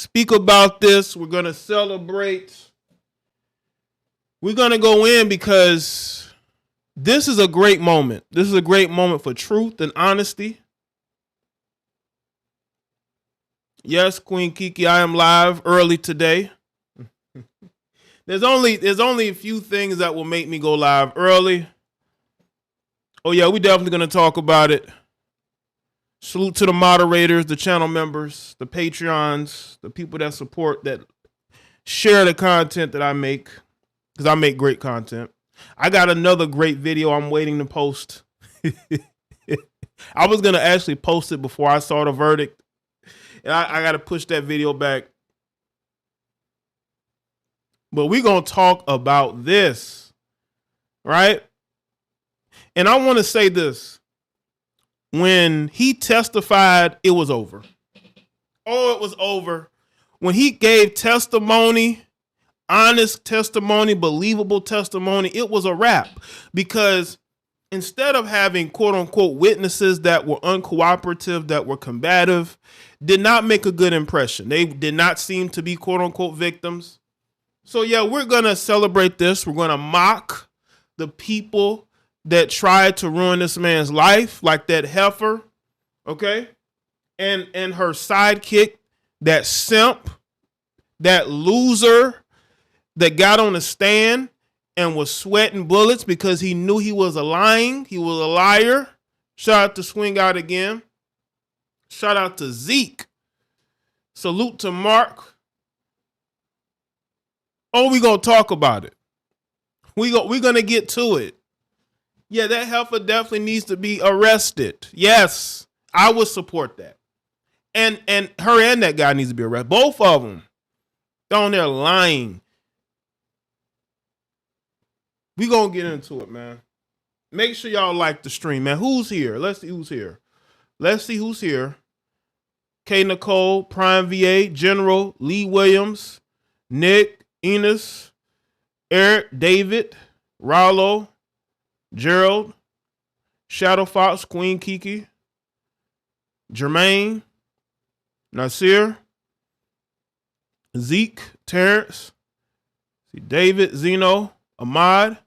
speak about this. We're going to celebrate. We're going to go in because this is a great moment. This is a great moment for truth and honesty. Yes, Queen Kiki, I am live early today. There's only a few things that will make me go live early. Oh yeah, we definitely going to talk about it. Salute to the moderators, the channel members, the Patreons, the people that support, that share the content that I make, because I make great content. I got another great video I'm waiting to post. I was going to actually post it before I saw the verdict. And I got to push that video back. But we're going to talk about this, right? And I want to say this. When he testified, it was over. Oh, it was over. When he gave testimony, honest testimony, believable testimony, it was a wrap. Because instead of having quote unquote witnesses that were uncooperative, that were combative, did not make a good impression. They did not seem to be quote unquote victims. So yeah, we're going to celebrate this. We're going to mock the people that tried to ruin this man's life, like that heifer, okay? And her sidekick, that simp, that loser that got on the stand and was sweating bullets because he knew he was he was a liar. Shout out to Swing Out again. Shout out to Zeke. Salute to Mark. Oh, we're going to talk about it. We're going to get to it. Yeah, that heifer definitely needs to be arrested. Yes, I would support that. And her and that guy needs to be arrested. Both of them. Down there lying. We gonna get into it, man. Make sure y'all like the stream, man. Who's here? Let's see who's here. Let's see who's here. K. Nicole, Prime VA, General, Lee Williams, Nick, Enos, Eric, David, Rollo, Gerald, Shadow Fox, Queen Kiki, Jermaine, Nasir, Zeke, Terrence, David, Zeno, Ahmad,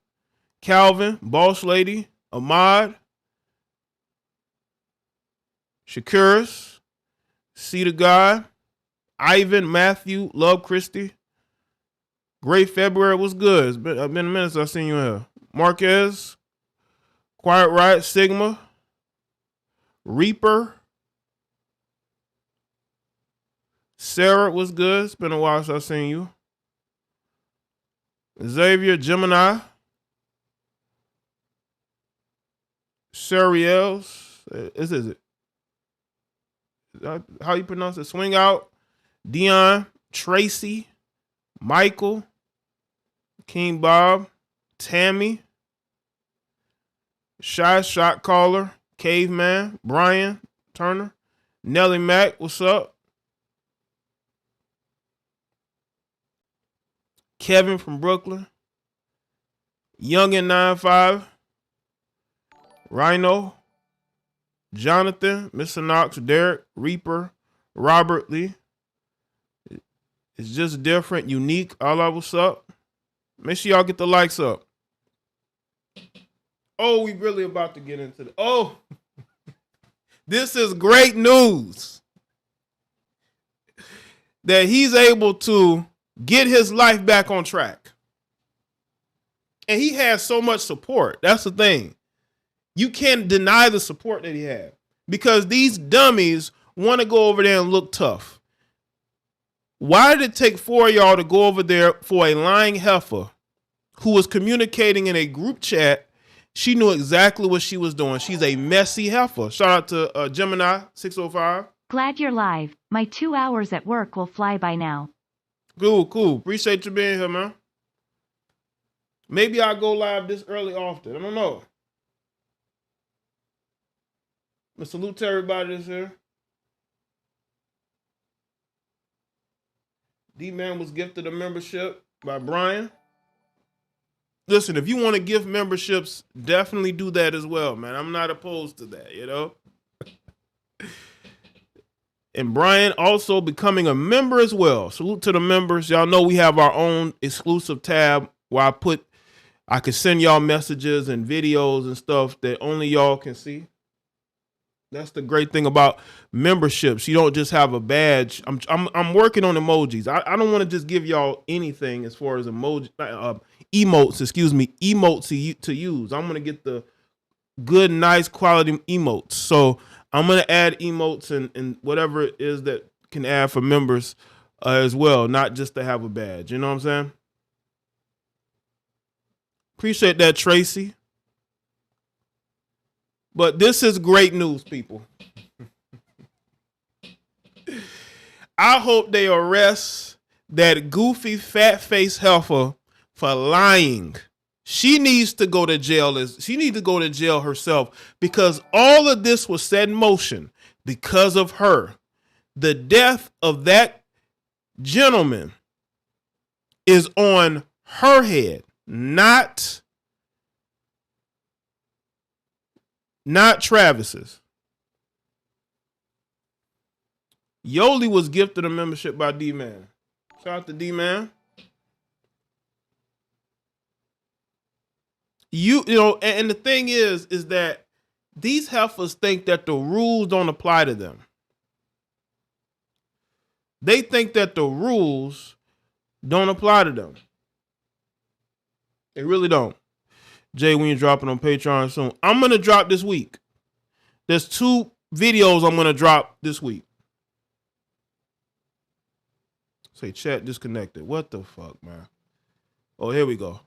Calvin, Boss Lady, Ahmad, Shakuris, See the God, Ivan, Matthew, Love Christie. Great February was good. It's been a minute since I've seen you here. Marquez, Quiet Riot, Sigma, Reaper, Sarah was good. It's been a while since I've seen you. Xavier, Gemini, Seriels, is it? How you pronounce it? Swing Out, Dion, Tracy, Michael, King Bob, Tammy, Shy Shot Caller, Caveman, Brian Turner, Nelly Mack, what's up? Kevin from Brooklyn, Youngin 95, Rhino, Jonathan, Mr. Knox, Derek, Reaper, Robert Lee. It's just different, unique. Allah, what's up? Make sure y'all get the likes up. Oh, we really about to get into it. Oh, this is great news that he's able to get his life back on track. And he has so much support. That's the thing. You can't deny the support that he had because these dummies want to go over there and look tough. Why did it take 4 of y'all to go over there for a lying heifer who was communicating in a group chat? She knew exactly what she was doing. She's a messy heifer. Shout out to Gemini 605. Glad you're live. My 2 hours at work will fly by now. Cool. Appreciate you being here, man. Maybe I'll go live this early often. I don't know. But salute to everybody that's here. D-Man was gifted a membership by Brian. Listen, if you want to give memberships, definitely do that as well, man. I'm not opposed to that, you know? And Brian also becoming a member as well. Salute to the members. Y'all know we have our own exclusive tab where I can send y'all messages and videos and stuff that only y'all can see. That's the great thing about memberships. You don't just have a badge. I'm working on emojis. I don't want to just give y'all anything as far as emotes to use. I'm gonna get the good, nice quality emotes. So I'm gonna add emotes and whatever it is that can add for members as well, not just to have a badge. You know what I'm saying? Appreciate that, Tracy. But this is great news, people. I hope they arrest that goofy fat-faced heifer for lying. She needs to go to jail. She needs to go to jail herself because all of this was set in motion because of her. The death of that gentleman is on her head, not Travis's. Yoli was gifted a membership by D-Man. Shout out to D-Man. You know, and the thing is that these heifers think that the rules don't apply to them. They think that the rules don't apply to them. They really don't. Jay, when you're dropping on Patreon soon, I'm going to drop this week. There's 2 videos I'm going to drop this week. Say chat disconnected. What the fuck, man? Oh, here we go.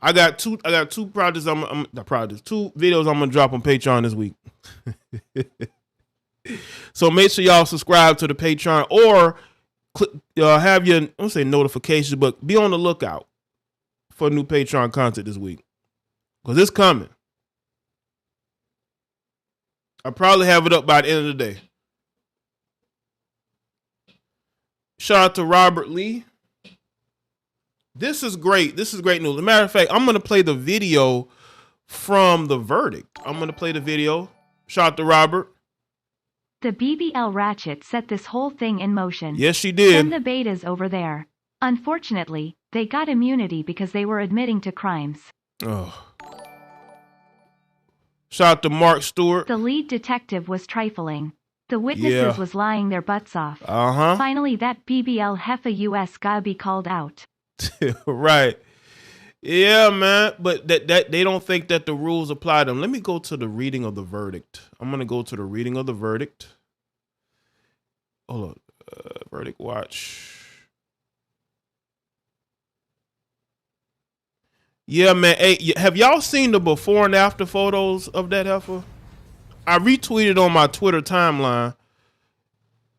I got two projects. 2 videos I'm going to drop on Patreon this week. So make sure y'all subscribe to the Patreon or have your, I don't say notifications, but be on the lookout for new Patreon content this week. Because it's coming. I'll probably have it up by the end of the day. Shout out to Robert Lee. This is great. This is great news. As a matter of fact, I'm going to play the video from the verdict. I'm going to play the video. Shout out to Robert. The BBL ratchet set this whole thing in motion. Yes, she did. Send the betas over there. Unfortunately, they got immunity because they were admitting to crimes. Oh. Shout out to Mark Stewart. The lead detective was trifling. The witnesses was lying their butts off. Finally, that BBL heifer US gotta be called out. Right. Yeah, man. But that they don't think that the rules apply to them. Let me go to the reading of the verdict. I'm going to go to the reading of the verdict. Hold on. Verdict watch. Yeah, man. Hey, have y'all seen the before and after photos of that heifer? I retweeted on my Twitter timeline.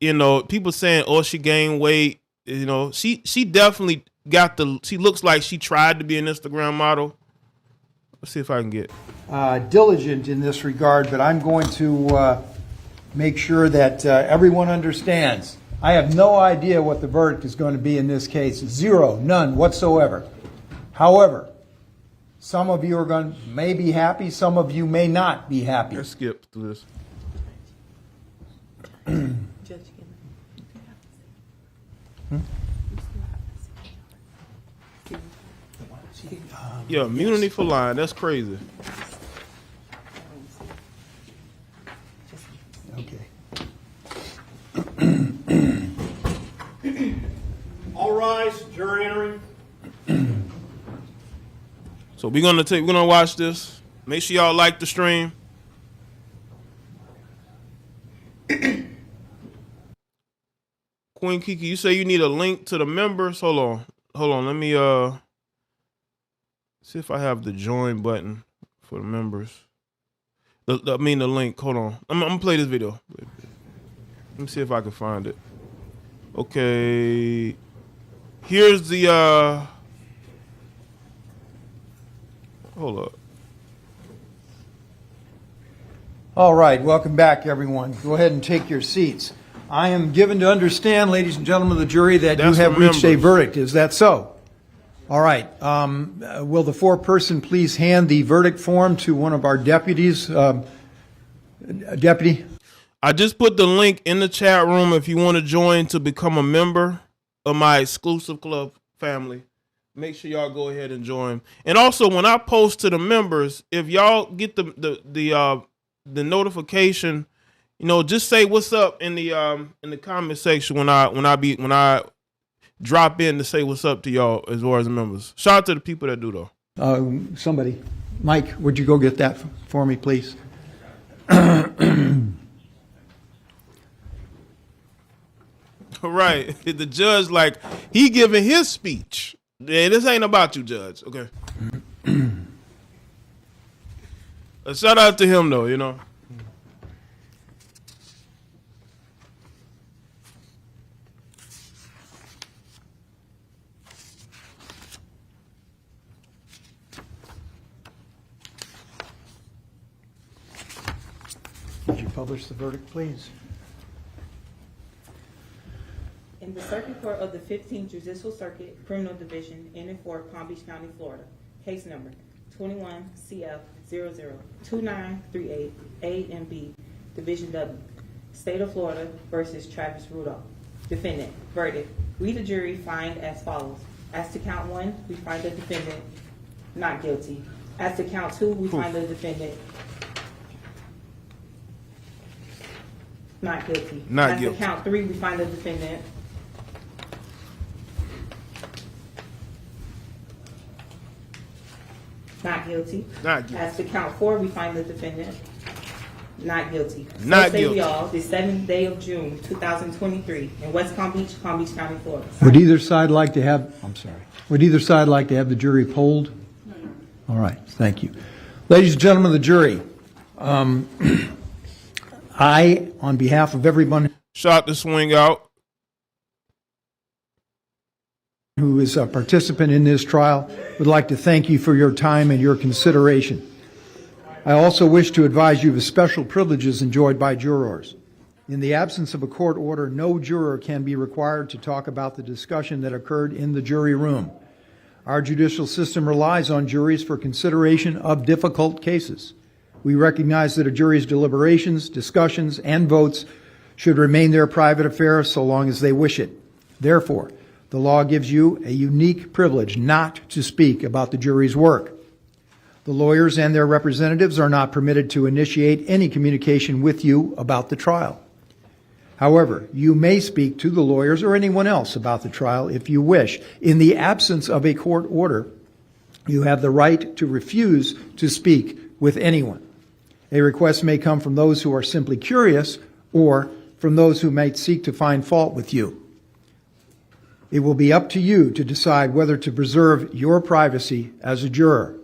You know, people saying, "Oh, she gained weight." You know, she definitely she looks like she tried to be an Instagram model. Let's see if I can get diligent in this regard, but I'm going to make sure that everyone understands. I have no idea what the verdict is going to be in this case. 0, none whatsoever. However, some of you may be happy, some of you may not be happy. Let's skip through this. Yeah, immunity for lying. That's crazy. Okay. All rise, jury entering. So we're gonna watch this. Make sure y'all like the stream. Queen Kiki, you say you need a link to the members. Hold on. Let me see if I have the join button for the members. The link. Hold on. I'm gonna play this video. Let me see if I can find it. Okay. Here's the hold up. All right, welcome back, everyone. Go ahead and take your seats. I am given to understand, ladies and gentlemen of the jury, that you have reached a verdict. Is that so? All right. Will the foreperson please hand the verdict form to one of our deputies? Deputy? I just put the link in the chat room if you want to join to become a member of my exclusive club family. Make sure y'all go ahead and join. And also, when I post to the members, if y'all get the notification, just say what's up in the comment section when I drop in to say what's up to y'all as well as the members. Shout out to the people that do though. Somebody, Mike, would you go get that for me, please? Right. The judge, he giving his speech. Yeah, this ain't about you, Judge. Okay. A shout out to him, though, Would you publish the verdict, please? In the Circuit Court of the 15th Judicial Circuit, Criminal Division, in and for Palm Beach County, Florida, case number 21 CF 002938 A and B, Division W, State of Florida versus Travis Rudolph. Defendant, verdict. We, the jury, find as follows. As to count 1, we find the defendant not guilty. As to count 2, we find the defendant not guilty. Not guilty. As to count 3, we find the defendant not guilty. Not guilty. As to count 4, we find the defendant not guilty. Not say guilty. We all, the 7th day of June, 2023, in West Palm Beach, County, Florida. Would either side like to have? Would either side like to have the jury polled? No. All right. Thank you, ladies and gentlemen of the jury. I, on behalf of everyone shot the swing out, who is a participant in this trial, would like to thank you for your time and your consideration. I also wish to advise you of special privileges enjoyed by jurors. In the absence of a court order, no juror can be required to talk about the discussion that occurred in the jury room. Our judicial system relies on juries for consideration of difficult cases. We recognize that a jury's deliberations, discussions, and votes should remain their private affair so long as they wish it. Therefore, the law gives you a unique privilege not to speak about the jury's work. The lawyers and their representatives are not permitted to initiate any communication with you about the trial. However, you may speak to the lawyers or anyone else about the trial if you wish. In the absence of a court order, you have the right to refuse to speak with anyone. A request may come from those who are simply curious or from those who might seek to find fault with you. It will be up to you to decide whether to preserve your privacy as a juror.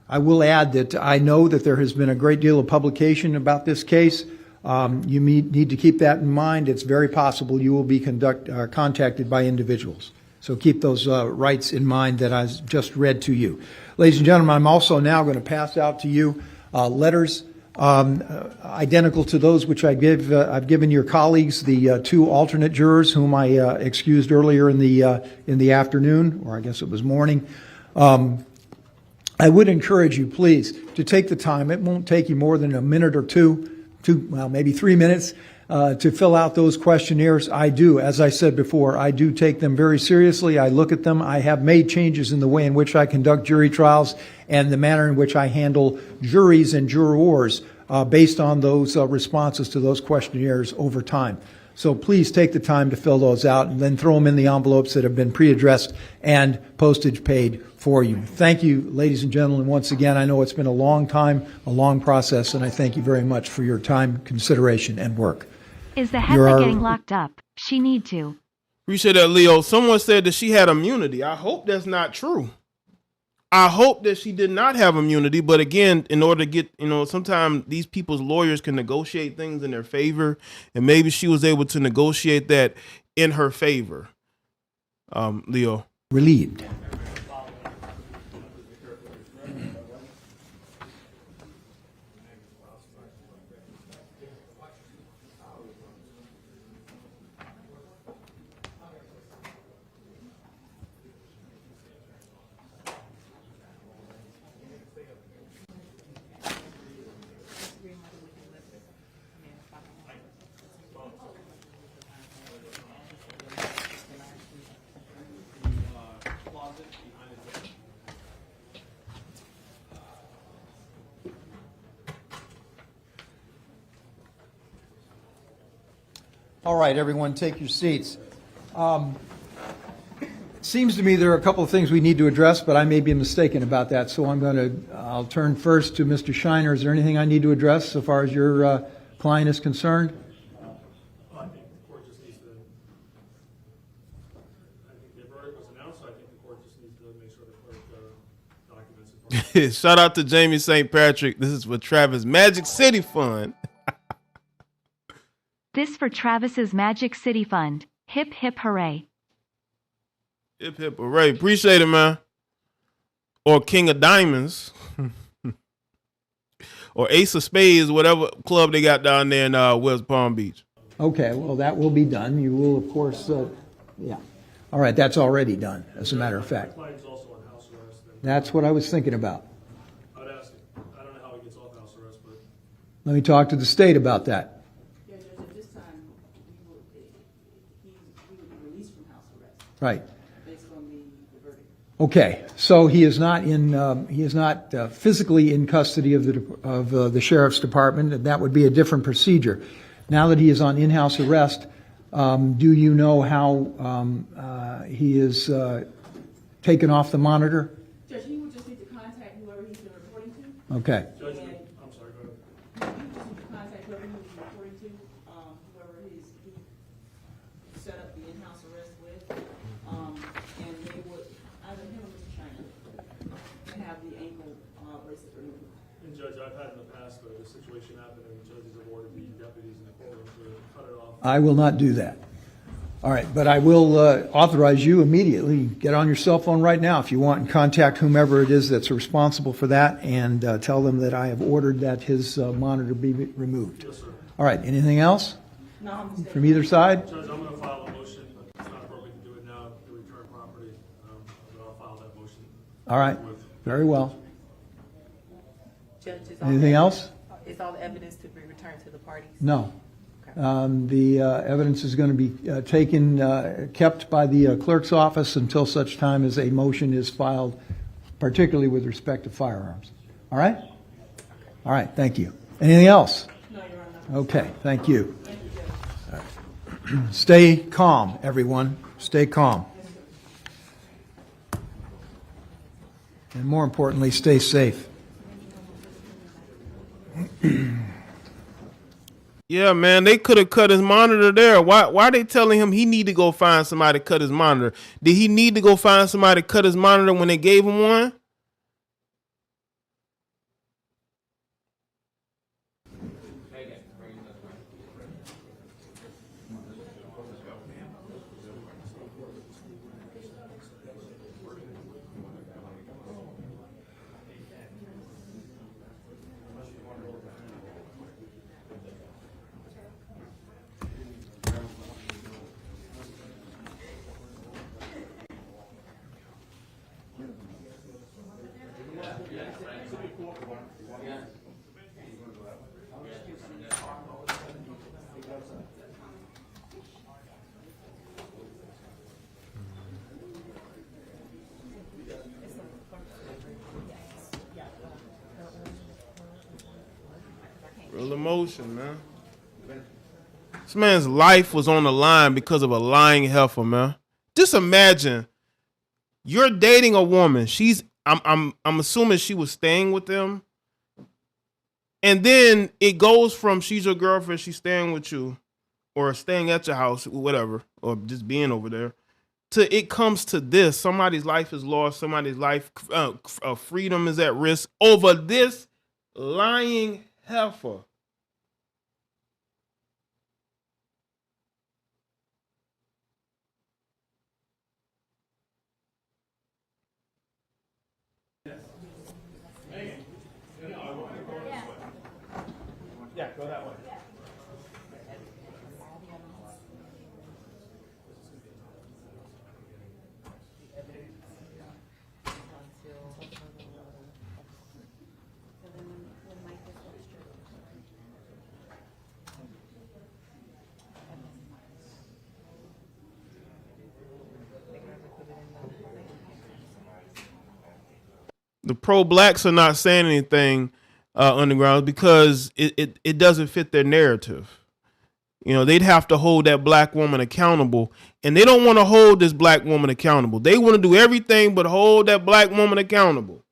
I will add that I know that there has been a great deal of publication about this case. You need to keep that in mind. It's very possible you will be contacted by individuals. So keep those rights in mind that I just read to you. Ladies and gentlemen, I'm also now going to pass out to you letters identical to those which I've given your colleagues, the two alternate jurors whom I excused earlier in the afternoon, or I guess it was morning. I would encourage you, please, to take the time. It won't take you more than a minute or well, maybe 3 minutes to fill out those questionnaires. I do, as I said before, I do take them very seriously. I look at them. I have made changes in the way in which I conduct jury trials and the manner in which I handle juries and jurors based on those responses to those questionnaires over time. So please take the time to fill those out and then throw them in the envelopes that have been pre-addressed and postage paid for you. Thank you, ladies and gentlemen, once again. I know it's been a long time, a long process, and I thank you very much for your time, consideration, and work. Is the heifer getting locked up? She need to. Appreciate that, Leo. Someone said that she had immunity. I hope that's not true. I hope that she did not have immunity, but again, in order to get, sometimes these people's lawyers can negotiate things in their favor, and maybe she was able to negotiate that in her favor. Leo. Relieved. All right, everyone, take your seats. It seems to me there are a couple of things we need to address, but I may be mistaken about that. So I'll turn first to Mr. Shiner. Is there anything I need to address so far as your client is concerned? I think the court just needs to, I think the verdict was announced, so I think the court just needs to make sure the clerk documents it. Shout out to Jamie St. Patrick. This is for Travis Magic City Fund. This for Travis's Magic City Fund. Hip hip hooray. Hip hip hooray. Appreciate it, man. Or King of Diamonds. Or Ace of Spades, whatever club they got down there in West Palm Beach. Okay, well, that will be done. You will, of course, yeah. All right, that's already done, as a matter of fact. My client's also on house arrest. That's what I was thinking about. I would ask him. I don't know how he gets off house arrest, but Let me talk to the state about that. Yeah, Judge, at this time, he would be released from house arrest Right. based on the verdict. Okay, so he is not physically in custody of the sheriff's department, and that would be a different procedure. Now that he is on in-house arrest, do you know how he is taken off the monitor? Judge, he would just need to contact whoever he's been reporting to. Okay. Judge, I'm sorry, go ahead. He would just need to contact whoever he was reporting to, whoever he set up the in-house arrest with, and they would, either him or Mr. Shiner, have the ankle bracelet removed. And Judge, I've had in the past a situation happen and judges have ordered the deputies in the courtroom to cut it off. I will not do that. All right, but I will authorize you immediately, get on your cell phone right now if you want, and contact whomever it is that's responsible for that, and tell them that I have ordered that his monitor be removed. Yes, sir. All right, anything else No, I'm mistaken. from either side? Judge, I'm going to file a motion. It's not appropriate to do it now to return property, but I'll file that motion. All right, very well. Judge, is all Anything the- else? Is all the evidence to be returned to the parties? No. The evidence is going to be kept by the clerk's office until such time as a motion is filed, particularly with respect to firearms. All right? All right, thank you. Anything else? No, Your Honor. Okay, thank you. Stay calm, everyone. Stay calm. And more importantly, stay safe. Yeah, man, they could have cut his monitor there. Why are they telling him he need to go find somebody to cut his monitor? Did he need to go find somebody to cut his monitor when they gave him one? Real emotion, man. This man's life was on the line because of a lying heifer, man. Just imagine you're dating a woman. I'm assuming she was staying with them. And then it goes from she's your girlfriend, she's staying with you, or staying at your house, whatever, or just being over there, to it comes to this. Somebody's life is lost. Somebody's life, freedom is at risk over this lying heifer. Yeah, go that way. The pro-blacks are not saying anything underground because it doesn't fit their narrative. You know, they'd have to hold that black woman accountable. And they don't want to hold this black woman accountable. They want to do everything but hold that black woman accountable.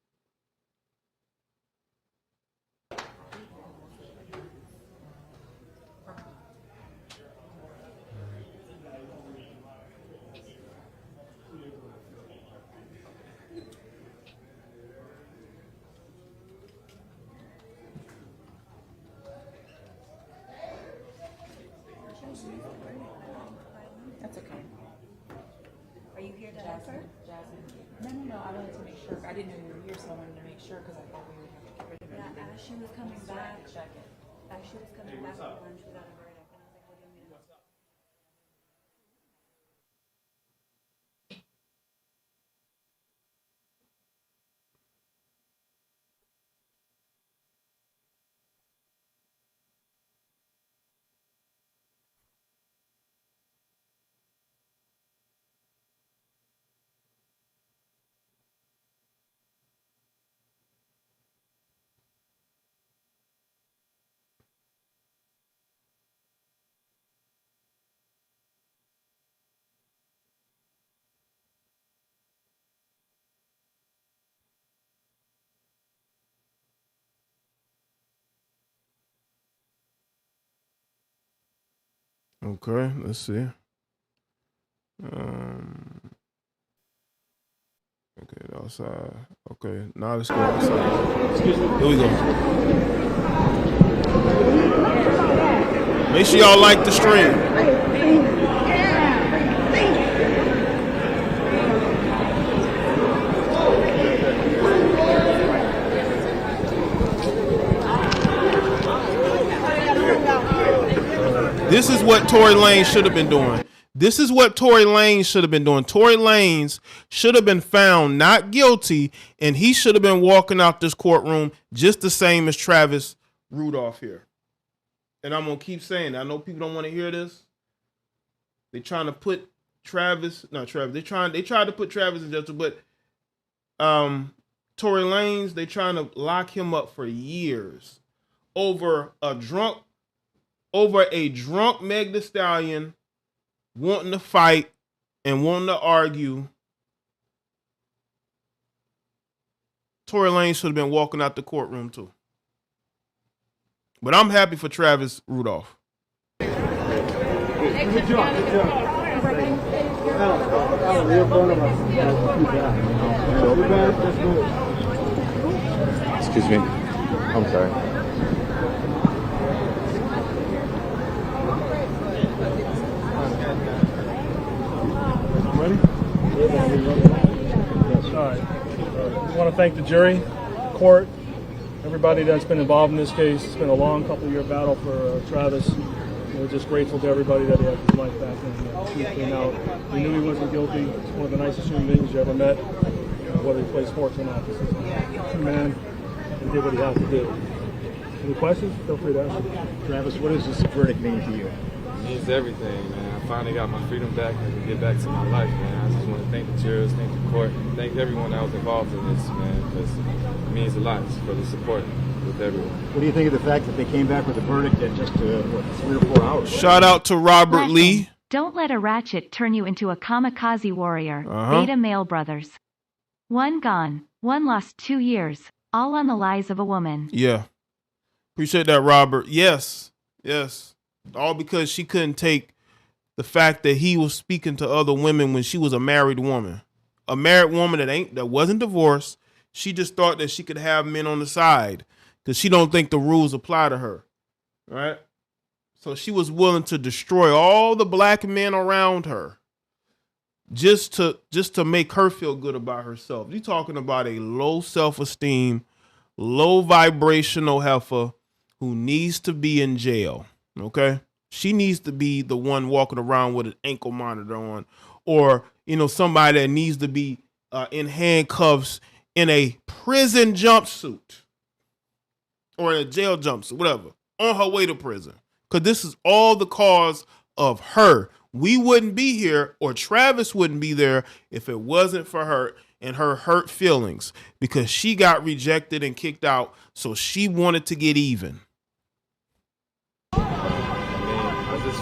That's okay. Are you here to help her? No, I wanted to make sure. I didn't know you were here, so I wanted to make sure because I thought we would have to get rid of it. Yeah, as she was coming back, as she was coming back from lunch without a verdict, and I was like, what do you mean? Okay, let's see. Okay, outside. Okay, now let's go outside. Here we go. Make sure y'all like the stream. This is what Tory Lanez should have been doing. This is what Tory Lanez should have been doing. Tory Lanez should have been found not guilty, and he should have been walking out this courtroom just the same as Travis Rudolph here. And I'm going to keep saying that. I know people don't want to hear this. They're trying to put Travis, not Travis, they tried to put Travis in justice, but Tory Lanez, they trying to lock him up for years over a drunk Meg Thee Stallion wanting to fight and wanting to argue. Tory Lanez should have been walking out the courtroom too. But I'm happy for Travis Rudolph. Good job. Excuse me. I'm sorry. Ready? All right. I want to thank the jury, court, everybody that's been involved in this case. It's been a long couple-year battle for Travis. We're just grateful to everybody that he had his life back and he came out. We knew he wasn't guilty. He's one of the nicest human beings you ever met, whether he plays sports or not. This is a true man and did what he had to do. Any questions? Feel free to ask. Travis, what does this verdict mean to you? It means everything, man. I finally got my freedom back and I can get back to my life, man. I just want to thank the jurors, thank the court, thank everyone that was involved in this, man, because it means a lot for the support with everyone. What do you think of the fact that they came back with a verdict in just 3 or 4 hours? Shout out to Robert Lesson. Lee. Don't let a ratchet turn you into a kamikaze warrior. Beta male brothers. One gone, one lost 2 years, all on the lies of a woman. Yeah. Appreciate that, Robert. Yes. All because she couldn't take the fact that he was speaking to other women when she was a married woman. A married woman that wasn't divorced. She just thought that she could have men on the side because she don't think the rules apply to her. Right? So she was willing to destroy all the black men around her just to make her feel good about herself. You're talking about a low self-esteem, low vibrational heifer who needs to be in jail. Okay? She needs to be the one walking around with an ankle monitor on, or, somebody that needs to be in handcuffs in a prison jumpsuit or in a jail jumpsuit, whatever, on her way to prison. Because this is all the cause of her. We wouldn't be here, or Travis wouldn't be there if it wasn't for her and her hurt feelings, because she got rejected and kicked out, so she wanted to get even. I just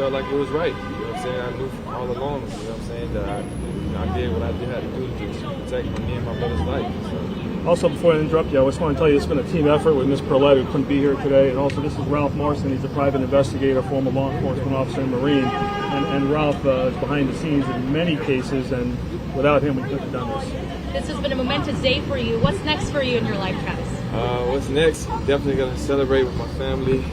felt like it was right. You know what I'm saying? I knew all along, you know what I'm saying, that I did what I had to do to protect me and my brother's life. So. Also, before I interrupt you, I just want to tell you it's been a team effort with Ms. Perlette, who couldn't be here today. And also, this is Ralph Morrison. He's a private investigator, former law enforcement officer and Marine. And Ralph is behind the scenes in many cases, and without him, we couldn't have done this. This has been a momentous day for you. What's next for you in your life, Travis? What's next? Definitely going to celebrate with my family,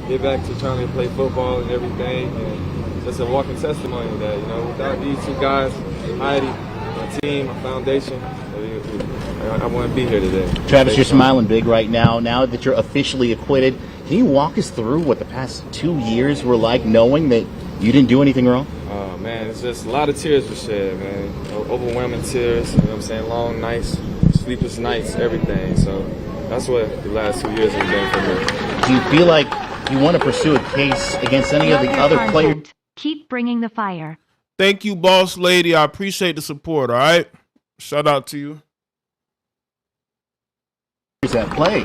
get back to trying to play football and everything. And just a walking testimony that, you know, without these two guys, Heidi, my team, my foundation, I wouldn't be here today. Travis, you're smiling big right now. Now that you're officially acquitted, can you walk us through what the past 2 years were like, knowing that you didn't do anything wrong? Oh, man, it's just a lot of tears were shed, man. Overwhelming tears, you know what I'm saying? Long nights, sleepless nights, everything. So that's what the last 2 years have been for me. Do you feel like you want to pursue a case against any of the other players? Keep bringing the fire. Thank you, boss lady. I appreciate the support, all right? Shout out to you. At play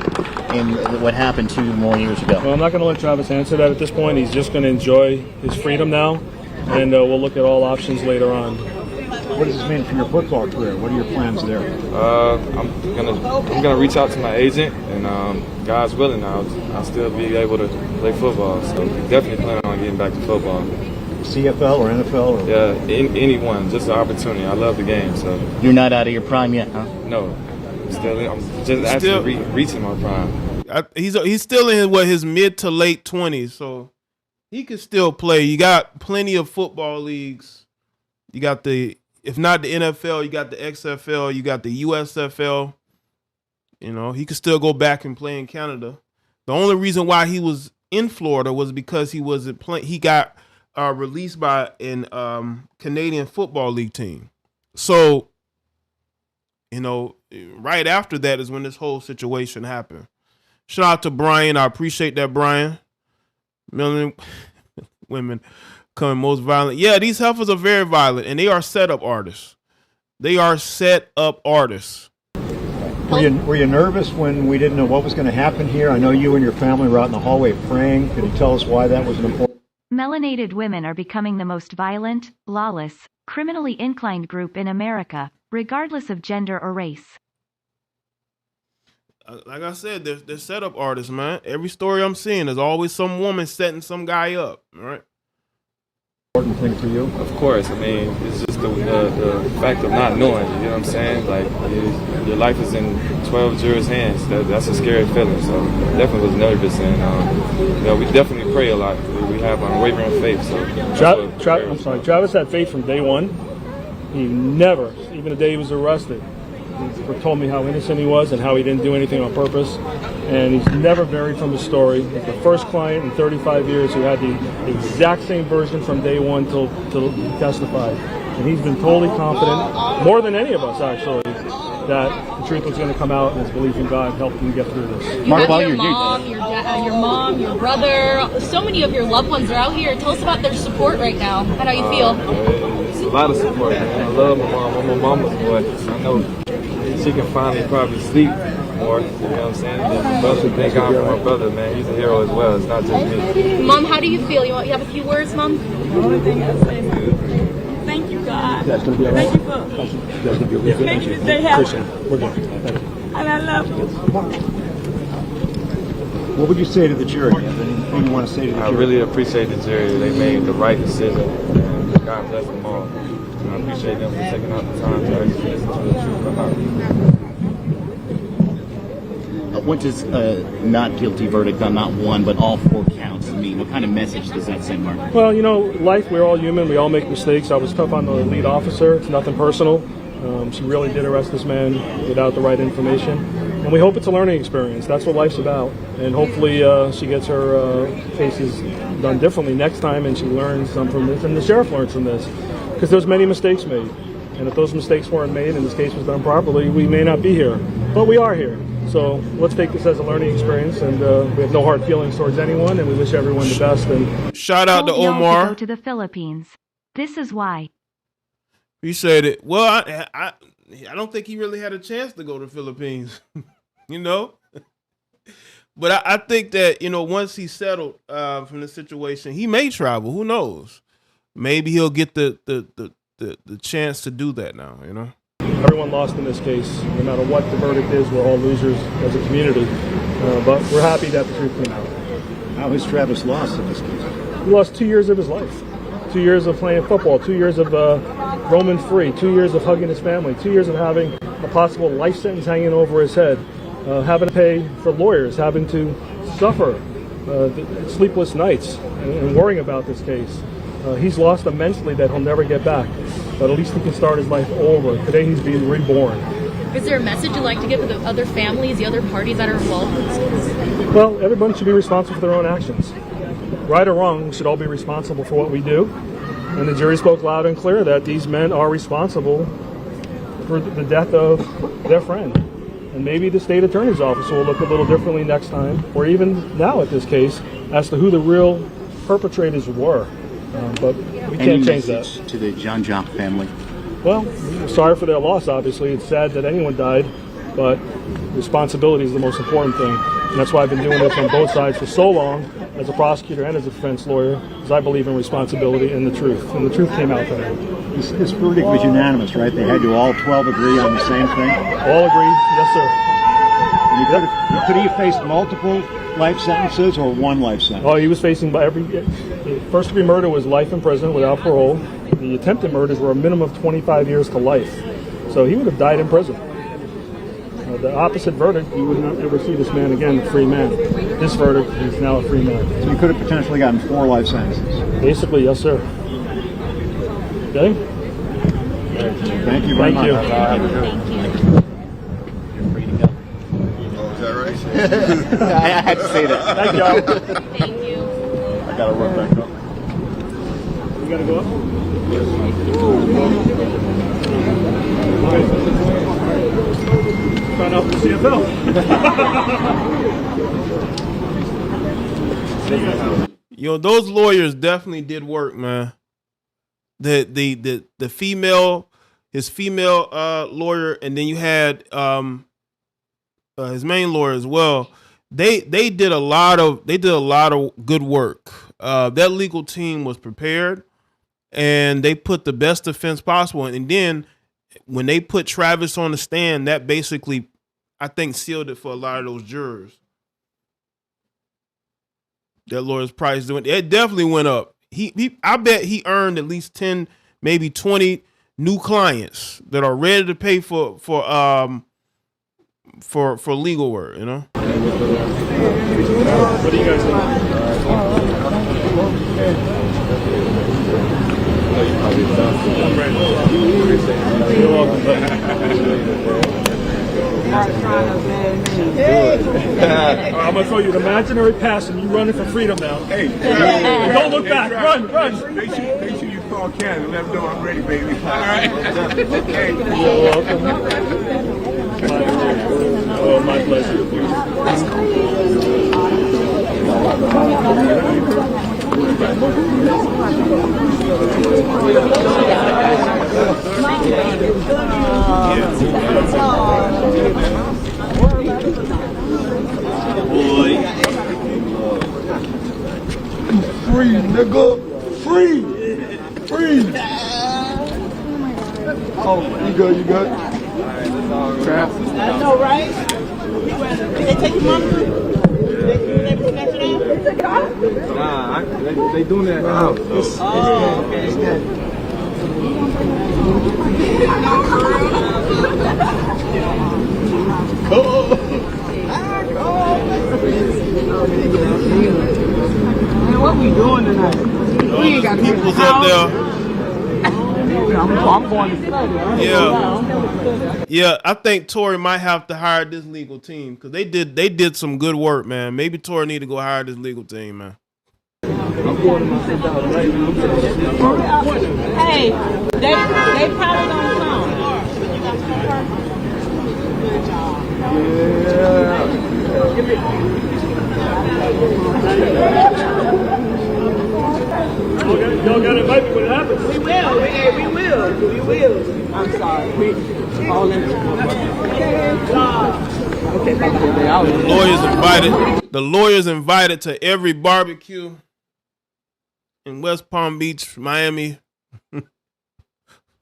in what happened 2 more years ago. Well, I'm not going to let Travis answer that at this point. He's just going to enjoy his freedom now, and we'll look at all options later on. What does this mean for your football career? What are your plans there? I'm gonna reach out to my agent, and God's willing, I'll still be able to play football. So definitely planning on getting back to football. CFL or NFL? Or yeah, anyone, just an opportunity. I love the game. So you're not out of your prime yet, huh? No. I'm just actually reaching my prime. He's still in his mid to late 20s, so he can still play. You got plenty of football leagues. You got if not the NFL, you got the XFL, you got the USFL. You know, he could still go back and play in Canada. The only reason why he was in Florida was because he got released by an Canadian Football League team. So, you know, right after that is when this whole situation happened. Shout out to Brian. I appreciate that, Brian. Million women coming most violent. Yeah, these heifers are very violent, and they are set-up artists. They are set-up artists. Were you nervous when we didn't know what was going to happen here? I know you and your family were out in the hallway praying. Can you tell us why that was an important? Melanated women are becoming the most violent, lawless, criminally inclined group in America, regardless of gender or race. Like I said, they're setup artists, man. Every story I'm seeing, there's always some woman setting some guy up, all right? Important thing for you? Of course. I mean, it's just the fact of not knowing, you know what I'm saying? Like, your life is in 12 jurors' hands. That's a scary feeling, so definitely was nervous. And, you know, we definitely pray a lot. We have unwavering faith. So Travis had faith from day one. He never, even the day he was arrested, he told me how innocent he was and how he didn't do anything on purpose. And he's never varied from his story. He's the first client in 35 years who had the exact same version from day one till he testified. And he's been totally confident, more than any of us actually, that the truth was going to come out, and his belief in God helped him get through this. You have your mom, your brother, so many of your loved ones are out here. Tell us about their support right now. How do you feel? It's a lot of support, man. I love my mom. I'm my mama's boy. I know she can finally probably sleep more. You know what I'm saying? Thank God for my brother, man. He's a hero as well. It's not just me. Mom, how do you feel? You have a few words, Mom? The only thing I say is thank you, God. That's going to be all right. Thank you for making this day happen. We're good. Thank you. And I love you. What would you say to the jury? Anything you want to say to the jury? I really appreciate the jury. They made the right decision, and God bless them all. And I appreciate them for taking out the time to actually listen to the truth come out. What does not guilty verdict on not one but all 4 counts mean? What kind of message does that send, Mark? Well, you know, life, we're all human. We all make mistakes. I was tough on the lead officer. It's nothing personal. She really did arrest this man without the right information. And we hope it's a learning experience. That's what life's about. And hopefully she gets her cases done differently next time, and she learns some from this, and the sheriff learns from this. Because there's many mistakes made. And if those mistakes weren't made and this case was done properly, we may not be here. But we are here. So let's take this as a learning experience, and we have no hard feelings towards anyone, and we wish everyone the best. And shout out to Omar. To go to the Philippines. This is why. He said it. Well, I don't think he really had a chance to go to the Philippines, you know. But I think that, once he's settled from the situation, he may travel. Who knows? Maybe he'll get the chance to do that now, Everyone lost in this case. No matter what the verdict is, we're all losers as a community. But we're happy that the truth came out. How has Travis lost in this case? He lost 2 years of his life. 2 years of playing football, 2 years of roaming free, 2 years of hugging his family, 2 years of having a possible life sentence hanging over his head, having to pay for lawyers, having to suffer sleepless nights and worrying about this case. He's lost immensely that he'll never get back, but at least he can start his life over. Today he's being reborn. Is there a message you'd like to give to the other families, the other parties that are involved in this case? Well, everyone should be responsible for their own actions. Right or wrong, we should all be responsible for what we do. And the jury spoke loud and clear that these men are responsible for the death of their friend. And maybe the state attorney's office will look a little differently next time, or even now at this case, as to who the real perpetrators were. But we can't change that. To the John Jock family? Well, we're sorry for their loss, obviously. It's sad that anyone died, but responsibility is the most important thing. And that's why I've been doing this on both sides for so long, as a prosecutor and as a defense lawyer, because I believe in responsibility and the truth. And the truth came out today. This verdict was unanimous, right? They had to all 12 agree on the same thing? All agreed, yes, sir. And could he have faced multiple life sentences or one life sentence? Oh, he was facing first degree murder was life in prison without parole. The attempted murders were a minimum of 25 years to life. So he would have died in prison. The opposite verdict, you would not ever see this man again, a free man. This verdict, he's now a free man. So he could have potentially gotten 4 life sentences? Basically, yes, sir. Okay? Thank you very much. Thank you. You're free to go. Oh, is that right? I had to say that. Thank y'all. Thank you. I gotta run back up. You gotta go up? Trying out for the CFL. Those lawyers definitely did work, man. The female, his female lawyer, and then you had his main lawyer as well. They did a lot of good work. That legal team was prepared, and they put the best defense possible. And then when they put Travis on the stand, that basically, I think, sealed it for a lot of those jurors. That lawyer's price it definitely went up. I bet he earned at least 10, maybe 20 new clients that are ready to pay for legal work. What do you guys think? You're welcome. I'm gonna throw you an imaginary pass and you running for freedom now. Hey, don't look back. Run. Make sure you call Ken and let him know I'm ready, baby. All right. Hey. You're welcome. Oh, my pleasure. Free, nigga. Free. Oh, you good? Trap. I know, right? Did they take your mama? They put that shit out? Nah, they doing that now. Man, what we doing tonight? We ain't got People's up there. I'm going to study. Yeah. I think Tory might have to hire this legal team because they did some good work, man. Maybe Tory need to go hire this legal team, man. Hey, they probably don't come. Y'all got to invite me when it happens. We will. We will. I'm sorry. We all in. Okay, The lawyers invited to every barbecue in West Palm Beach, Miami,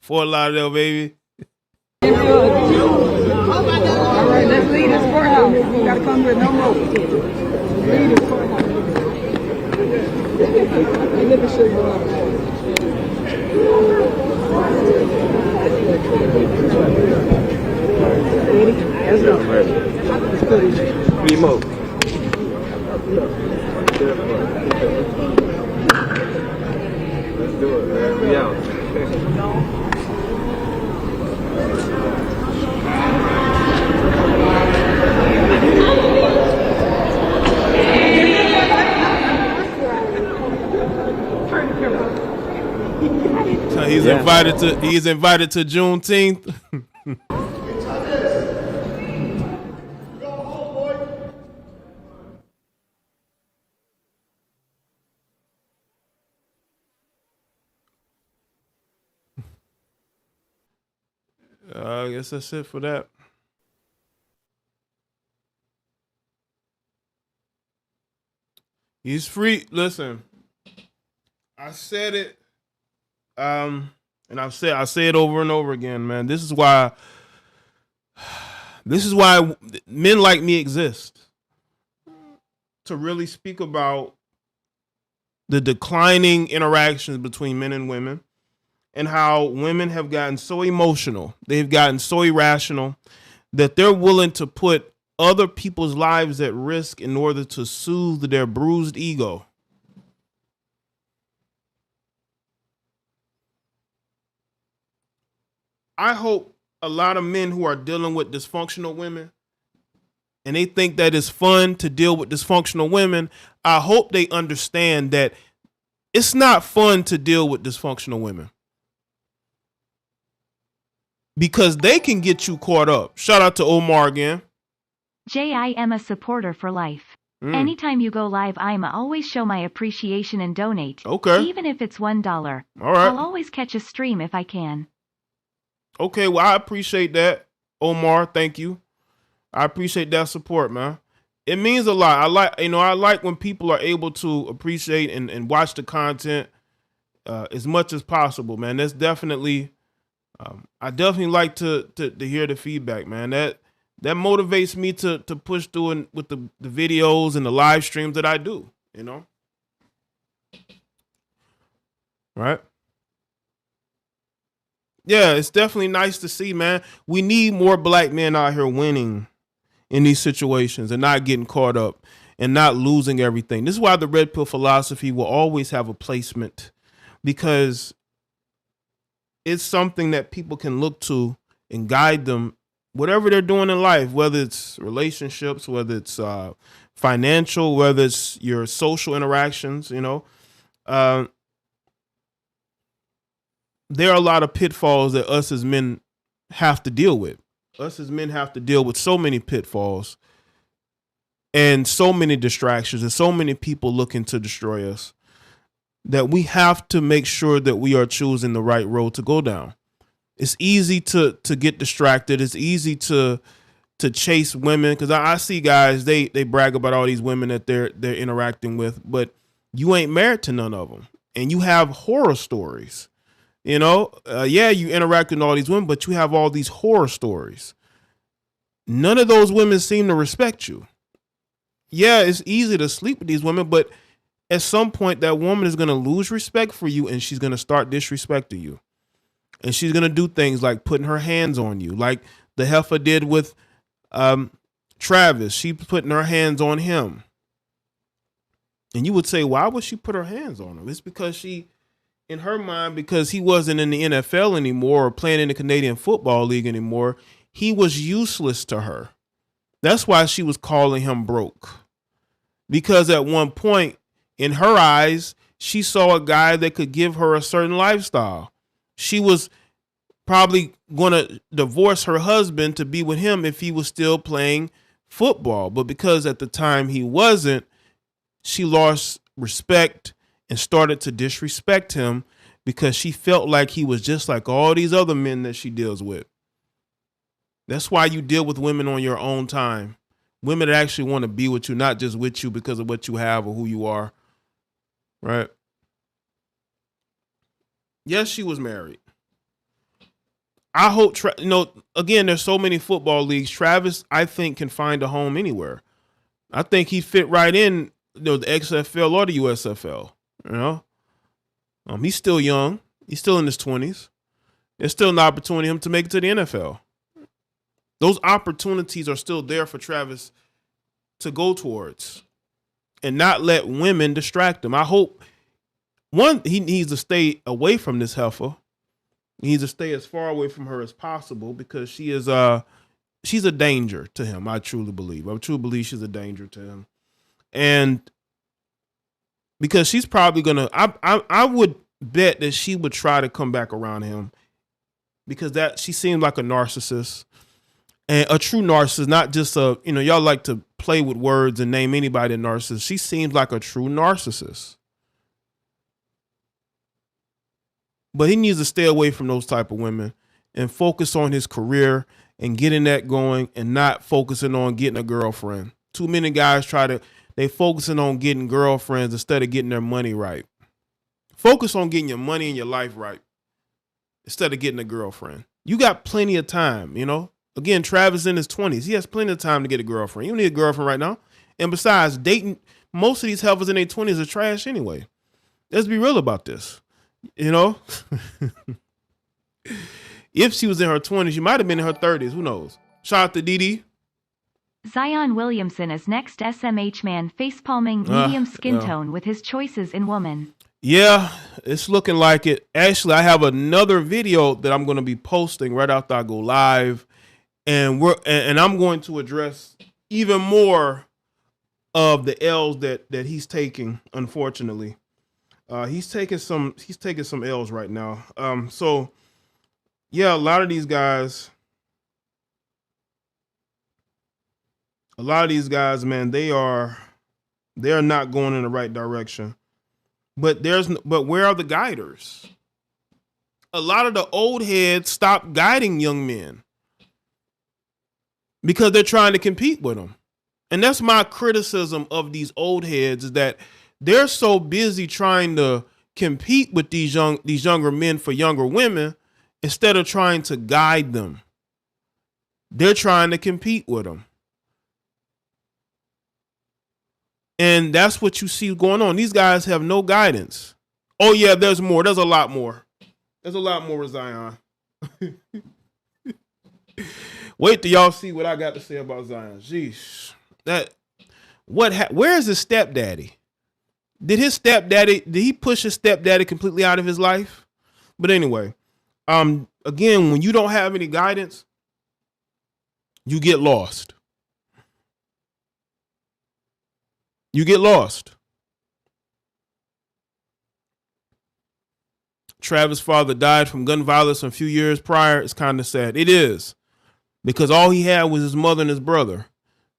Fort Lauderdale, baby. All right, let's leave this courthouse. We gotta come with no more. Leave this courthouse. Look at shit going on. Ready? Let's go. Let's go. Remote. Let's do it, man. We out. He's invited to Juneteenth. I guess that's it for that. He's free. Listen, I said it, and I say it over and over again, man. This is why men like me exist, to really speak about the declining interactions between men and women, and how women have gotten so emotional, they've gotten so irrational, that they're willing to put other people's lives at risk in order to soothe their bruised ego. I hope a lot of men who are dealing with dysfunctional women, and they think that it's fun to deal with dysfunctional women, I hope they understand that it's not fun to deal with dysfunctional women, because they can get you caught up. Shout out to Omar again. Jaye, I am a supporter for life. Anytime you go live, I'ma always show my appreciation and donate. Okay. Even if it's $1. All right. I'll always catch a stream if I can. Okay, well, I appreciate that, Omar. Thank you. I appreciate that support, man. It means a lot. I like when people are able to appreciate and watch the content as much as possible, man. That's definitely, I definitely like to hear the feedback, man. That motivates me to push through with the videos and the live streams that I do, you know? Right? Yeah, it's definitely nice to see, man. We need more black men out here winning in these situations and not getting caught up and not losing everything. This is why the red pill philosophy will always have a placement, because it's something that people can look to and guide them whatever they're doing in life, whether it's relationships, whether it's financial, whether it's your social interactions, you know. There are a lot of pitfalls that us as men have to deal with. Us as men have to deal with so many pitfalls and so many distractions and so many people looking to destroy us, that we have to make sure that we are choosing the right road to go down. It's easy to get distracted. It's easy to chase women, because I see guys, they brag about all these women that they're interacting with, but you ain't married to none of them, and you have horror stories. You know, yeah, you interact with all these women, but you have all these horror stories. None of those women seem to respect you. Yeah, it's easy to sleep with these women, but at some point that woman is going to lose respect for you, and she's going to start disrespecting you. And she's going to do things like putting her hands on you, like the heifer did with Travis. She putting her hands on him. And you would say, why would she put her hands on him? It's because she, in her mind, because he wasn't in the NFL anymore or playing in the Canadian Football League anymore, he was useless to her. That's why she was calling him broke. Because at one point, in her eyes, she saw a guy that could give her a certain lifestyle. She was probably going to divorce her husband to be with him if he was still playing football. But because at the time he wasn't, she lost respect and started to disrespect him because she felt like he was just like all these other men that she deals with. That's why you deal with women on your own time. Women that actually want to be with you, not just with you because of what you have or who you are. Right? Yes, she was married. I hope, again, there's so many football leagues. Travis, I think, can find a home anywhere. I think he'd fit right in, the XFL or the USFL. He's still young. He's still in his 20s. There's still an opportunity for him to make it to the NFL. Those opportunities are still there for Travis to go towards and not let women distract him. I hope, one, he needs to stay away from this heifer. He needs to stay as far away from her as possible because she is she's a danger to him. I truly believe. I truly believe she's a danger to him. And because she's probably gonna, I would bet that she would try to come back around him because she seems like a narcissist. And a true narcissist, not just y'all like to play with words and name anybody a narcissist. She seems like a true narcissist. But he needs to stay away from those type of women and focus on his career and getting that going and not focusing on getting a girlfriend. Too many guys they focusing on getting girlfriends instead of getting their money right. Focus on getting your money and your life right instead of getting a girlfriend. You got plenty of time, Again, Travis in his 20s. He has plenty of time to get a girlfriend. You don't need a girlfriend right now. And besides, dating, most of these heifers in their 20s are trash anyway. Let's be real about this. If she was in her 20s, she might have been in her 30s. Who knows? Shout out to Dee. Zion Williamson is next SMH man facepalming medium skin tone with his choices in woman. Yeah, it's looking like it. Actually, I have another video that I'm going to be posting right after I go live. And I'm going to address even more of the L's that he's taking, unfortunately. He's taking some L's right now. So yeah, a lot of these guys, man, they are not going in the right direction. But where are the guiders? A lot of the old heads stopped guiding young men because they're trying to compete with them. And that's my criticism of these old heads, is that they're so busy trying to compete with these younger men for younger women instead of trying to guide them. They're trying to compete with them. And that's what you see going on. These guys have no guidance. Oh yeah, there's more. There's a lot more. There's a lot more with Zion. Wait till y'all see what I got to say about Zion. Jeez. Where is his stepdaddy? Did he push his stepdaddy completely out of his life? But anyway, again, when you don't have any guidance, you get lost. You get lost. Travis' father died from gun violence a few years prior. It's kind of sad. It is. Because all he had was his mother and his brother.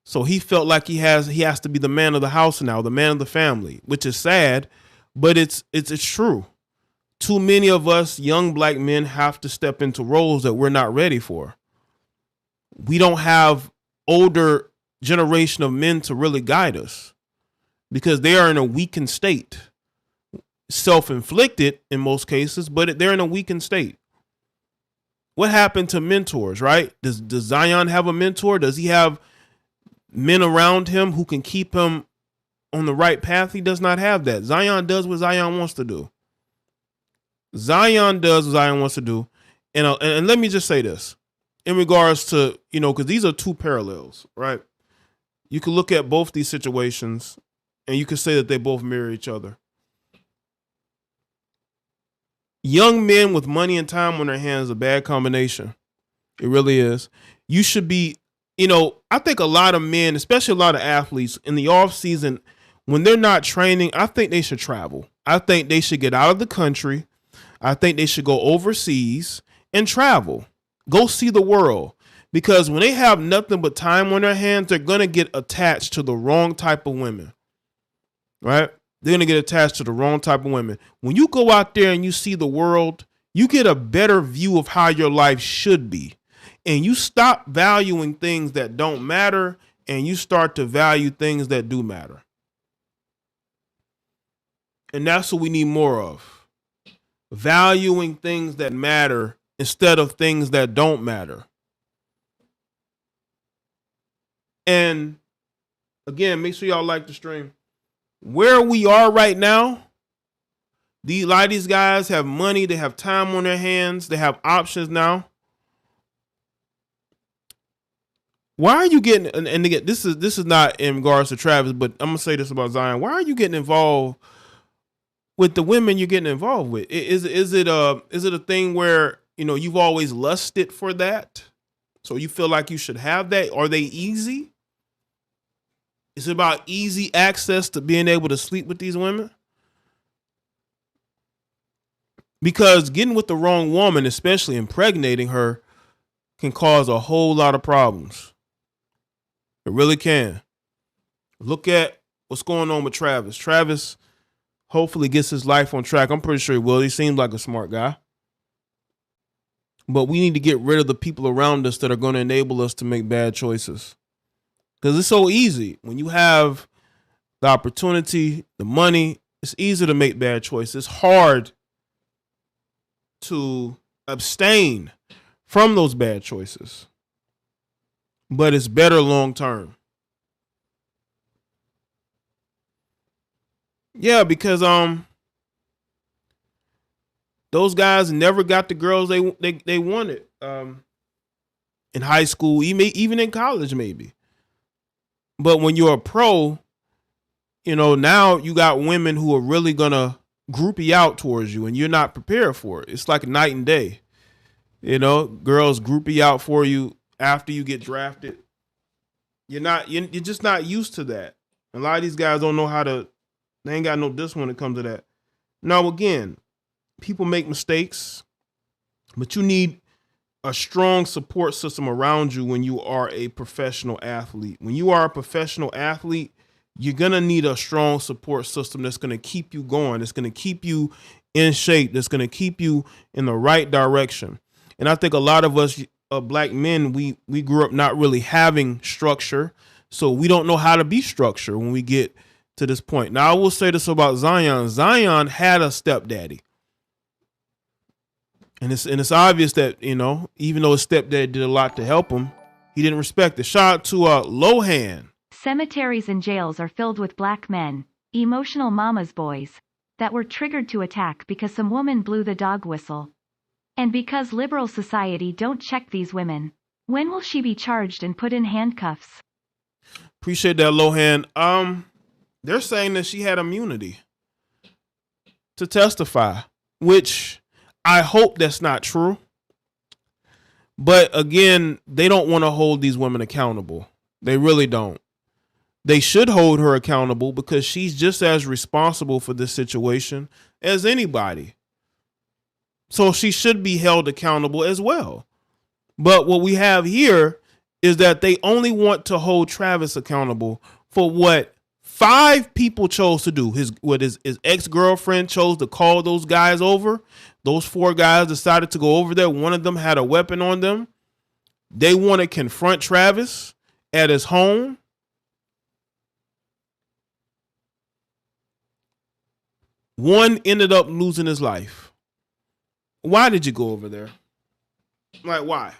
So he felt like he has to be the man of the house now, the man of the family, which is sad, but it's true. Too many of us young black men have to step into roles that we're not ready for. We don't have older generation of men to really guide us because they are in a weakened state. Self-inflicted in most cases, but they're in a weakened state. What happened to mentors, right? Does Zion have a mentor? Does he have men around him who can keep him on the right path? He does not have that. Zion does what Zion wants to do. Zion does what Zion wants to do. And let me just say this in regards to, because these are two parallels, right? You can look at both these situations and you can say that they both mirror each other. Young men with money and time on their hands is a bad combination. It really is. You should be, I think a lot of men, especially a lot of athletes in the off season, when they're not training, I think they should travel. I think they should get out of the country. I think they should go overseas and travel. Go see the world. Because when they have nothing but time on their hands, they're going to get attached to the wrong type of women. Right? They're going to get attached to the wrong type of women. When you go out there and you see the world, you get a better view of how your life should be. And you stop valuing things that don't matter and you start to value things that do matter. And that's what we need more of. Valuing things that matter instead of things that don't matter. And again, make sure y'all like the stream. Where we are right now, a lot of these guys have money, they have time on their hands, they have options now. Why are you getting, and again, this is not in regards to Travis, but I'm gonna say this about Zion. Why are you getting involved with the women you're getting involved with? Is it a thing where, you know, you've always lusted for that? So you feel like you should have that? Are they easy? Is it about easy access to being able to sleep with these women? Because getting with the wrong woman, especially impregnating her, can cause a whole lot of problems. It really can. Look at what's going on with Travis. Travis hopefully gets his life on track. I'm pretty sure he will. He seems like a smart guy. But we need to get rid of the people around us that are going to enable us to make bad choices. Because it's so easy. When you have the opportunity, the money, it's easy to make bad choices. It's hard to abstain from those bad choices. But it's better long term. Yeah, because those guys never got the girls they wanted in high school, even in college maybe. But when you're a pro, you know, now you got women who are really going to groupie out towards you and you're not prepared for it. It's like night and day. You know, girls groupie out for you after you get drafted. You're just not used to that. A lot of these guys don't know how to, they ain't got no discipline when it comes to that. Now, again, people make mistakes, but you need a strong support system around you when you are a professional athlete. When you are a professional athlete, you're going to need a strong support system that's going to keep you going. It's going to keep you in shape. That's going to keep you in the right direction. And I think a lot of us black men, we grew up not really having structure. So we don't know how to be structured when we get to this point. Now, I will say this about Zion. Zion had a stepdaddy. And it's obvious that, you know, even though his stepdad did a lot to help him, he didn't respect it. Shout out to Lohan. Cemeteries and jails are filled with black men, emotional mama's boys, that were triggered to attack because some woman blew the dog whistle. And because liberal society don't check these women. When will she be charged and put in handcuffs? Appreciate that, Lohan. They're saying that she had immunity to testify, which I hope that's not true. But again, they don't want to hold these women accountable. They really don't. They should hold her accountable because she's just as responsible for this situation as anybody. So she should be held accountable as well. But what we have here is that they only want to hold Travis accountable for what 5 people chose to do. His ex-girlfriend chose to call those guys over. Those 4 guys decided to go over there. One of them had a weapon on them. They want to confront Travis at his home. One ended up losing his life. Why did you go over there? Like, why?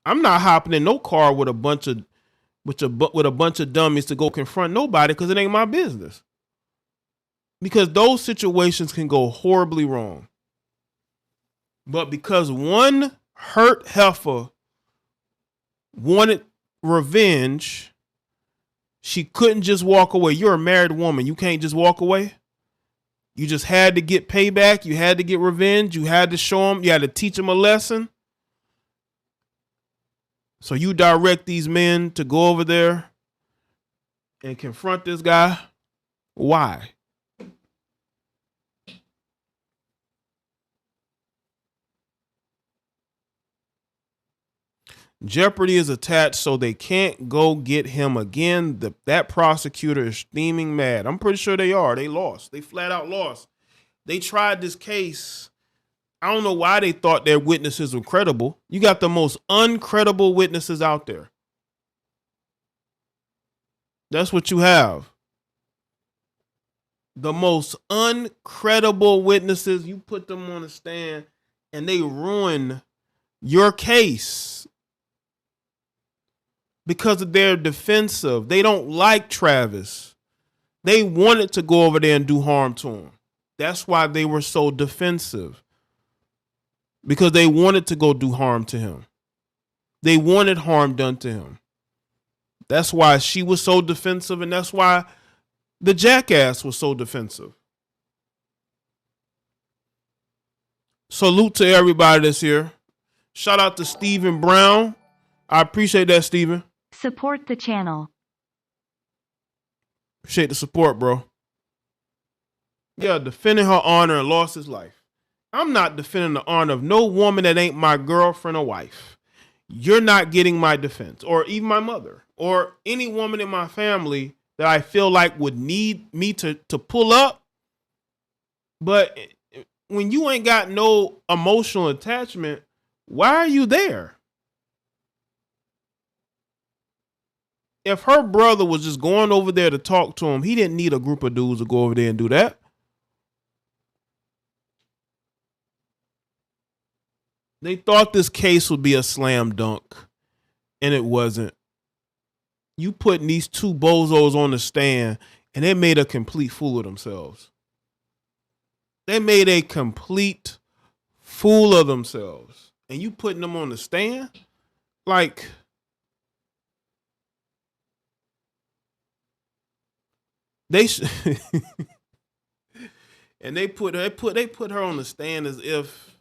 I'm not hopping in no car with a bunch of dummies to go confront nobody because it ain't my business. Because those situations can go horribly wrong. But because one hurt heifer wanted revenge, she couldn't just walk away. You're a married woman. You can't just walk away. You just had to get payback. You had to get revenge. You had to show them. You had to teach them a lesson. So you direct these men to go over there and confront this guy. Why? Jeopardy is attached, so they can't go get him again. That prosecutor is steaming mad. I'm pretty sure they are. They lost. They flat out lost. They tried this case. I don't know why they thought their witnesses were credible. You got the most uncredible witnesses out there. That's what you have. The most uncredible witnesses, you put them on the stand and they ruin your case because of their defensive. They don't like Travis. They wanted to go over there and do harm to him. That's why they were so defensive. Because they wanted to go do harm to him. They wanted harm done to him. That's why she was so defensive, and that's why the jackass was so defensive. Salute to everybody that's here. Shout out to Stephen Brown. I appreciate that, Stephen. Support the channel. Appreciate the support, bro. Yeah, defending her honor and lost his life. I'm not defending the honor of no woman that ain't my girlfriend or wife. You're not getting my defense, or even my mother, or any woman in my family that I feel like would need me to pull up. But when you ain't got no emotional attachment, why are you there? If her brother was just going over there to talk to him, he didn't need a group of dudes to go over there and do that. They thought this case would be a slam dunk, and it wasn't. You putting these two bozos on the stand, and they made a complete fool of themselves. They made a complete fool of themselves. And you putting them on the stand? Like, they and they put her on the stand as if,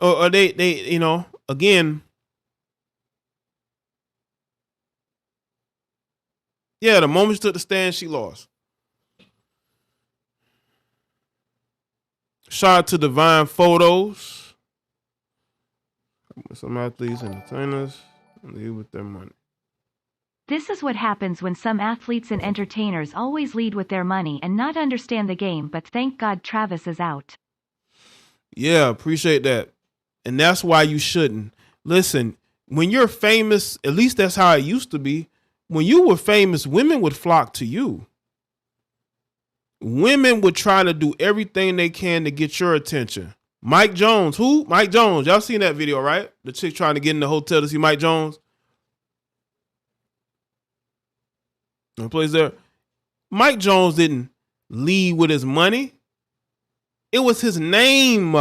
or they you know, again, yeah, the moment she took the stand, she lost. Shout out to Divine Photos. Some athletes, entertainers, lead with their money. This is what happens when some athletes and entertainers always lead with their money and not understand the game, but thank God Travis is out. Yeah, appreciate that. And that's why you shouldn't. Listen, when you're famous, at least that's how it used to be. When you were famous, women would flock to you. Women would try to do everything they can to get your attention. Mike Jones. Who? Mike Jones. Y'all seen that video, right? The chick trying to get in the hotel to see Mike Jones. And plays there. Mike Jones didn't lead with his money. It was his name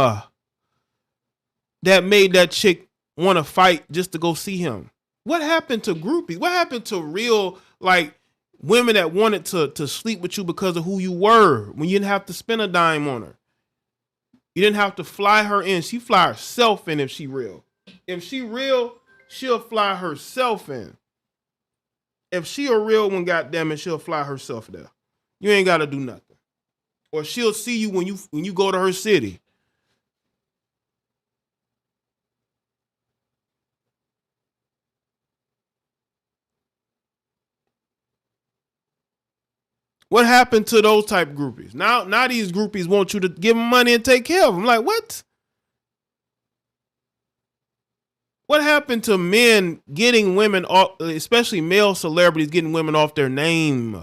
that made that chick want to fight just to go see him. What happened to groupies? What happened to real, like, women that wanted to sleep with you because of who you were when you didn't have to spend a dime on her? You didn't have to fly her in. She fly herself in if she real. If she real, she'll fly herself in. If she a real one, goddammit, she'll fly herself there. You ain't got to do nothing. Or she'll see you when you go to her city. What happened to those type groupies? Now these groupies want you to give them money and take care of them. Like, what? What happened to men getting women off, especially male celebrities getting women off their name,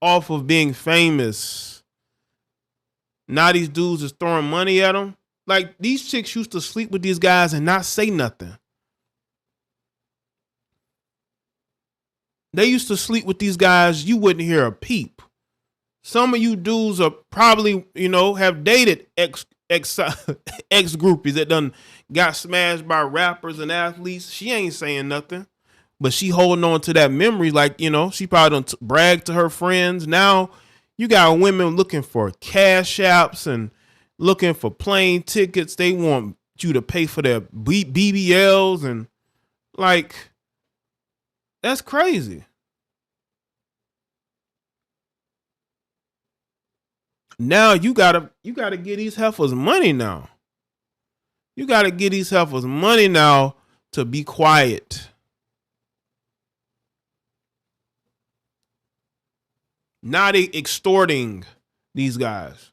off of being famous? Now these dudes is throwing money at them. Like, these chicks used to sleep with these guys and not say nothing. They used to sleep with these guys. You wouldn't hear a peep. Some of you dudes are probably, have dated ex groupies that done got smashed by rappers and athletes. She ain't saying nothing, but she holding on to that memory. Like, she probably done brag to her friends. Now you got women looking for cash apps and looking for plane tickets. They want you to pay for their BBLs and, like, that's crazy. Now you gotta get these heifers money now. You gotta get these heifers money now to be quiet. Not extorting these guys.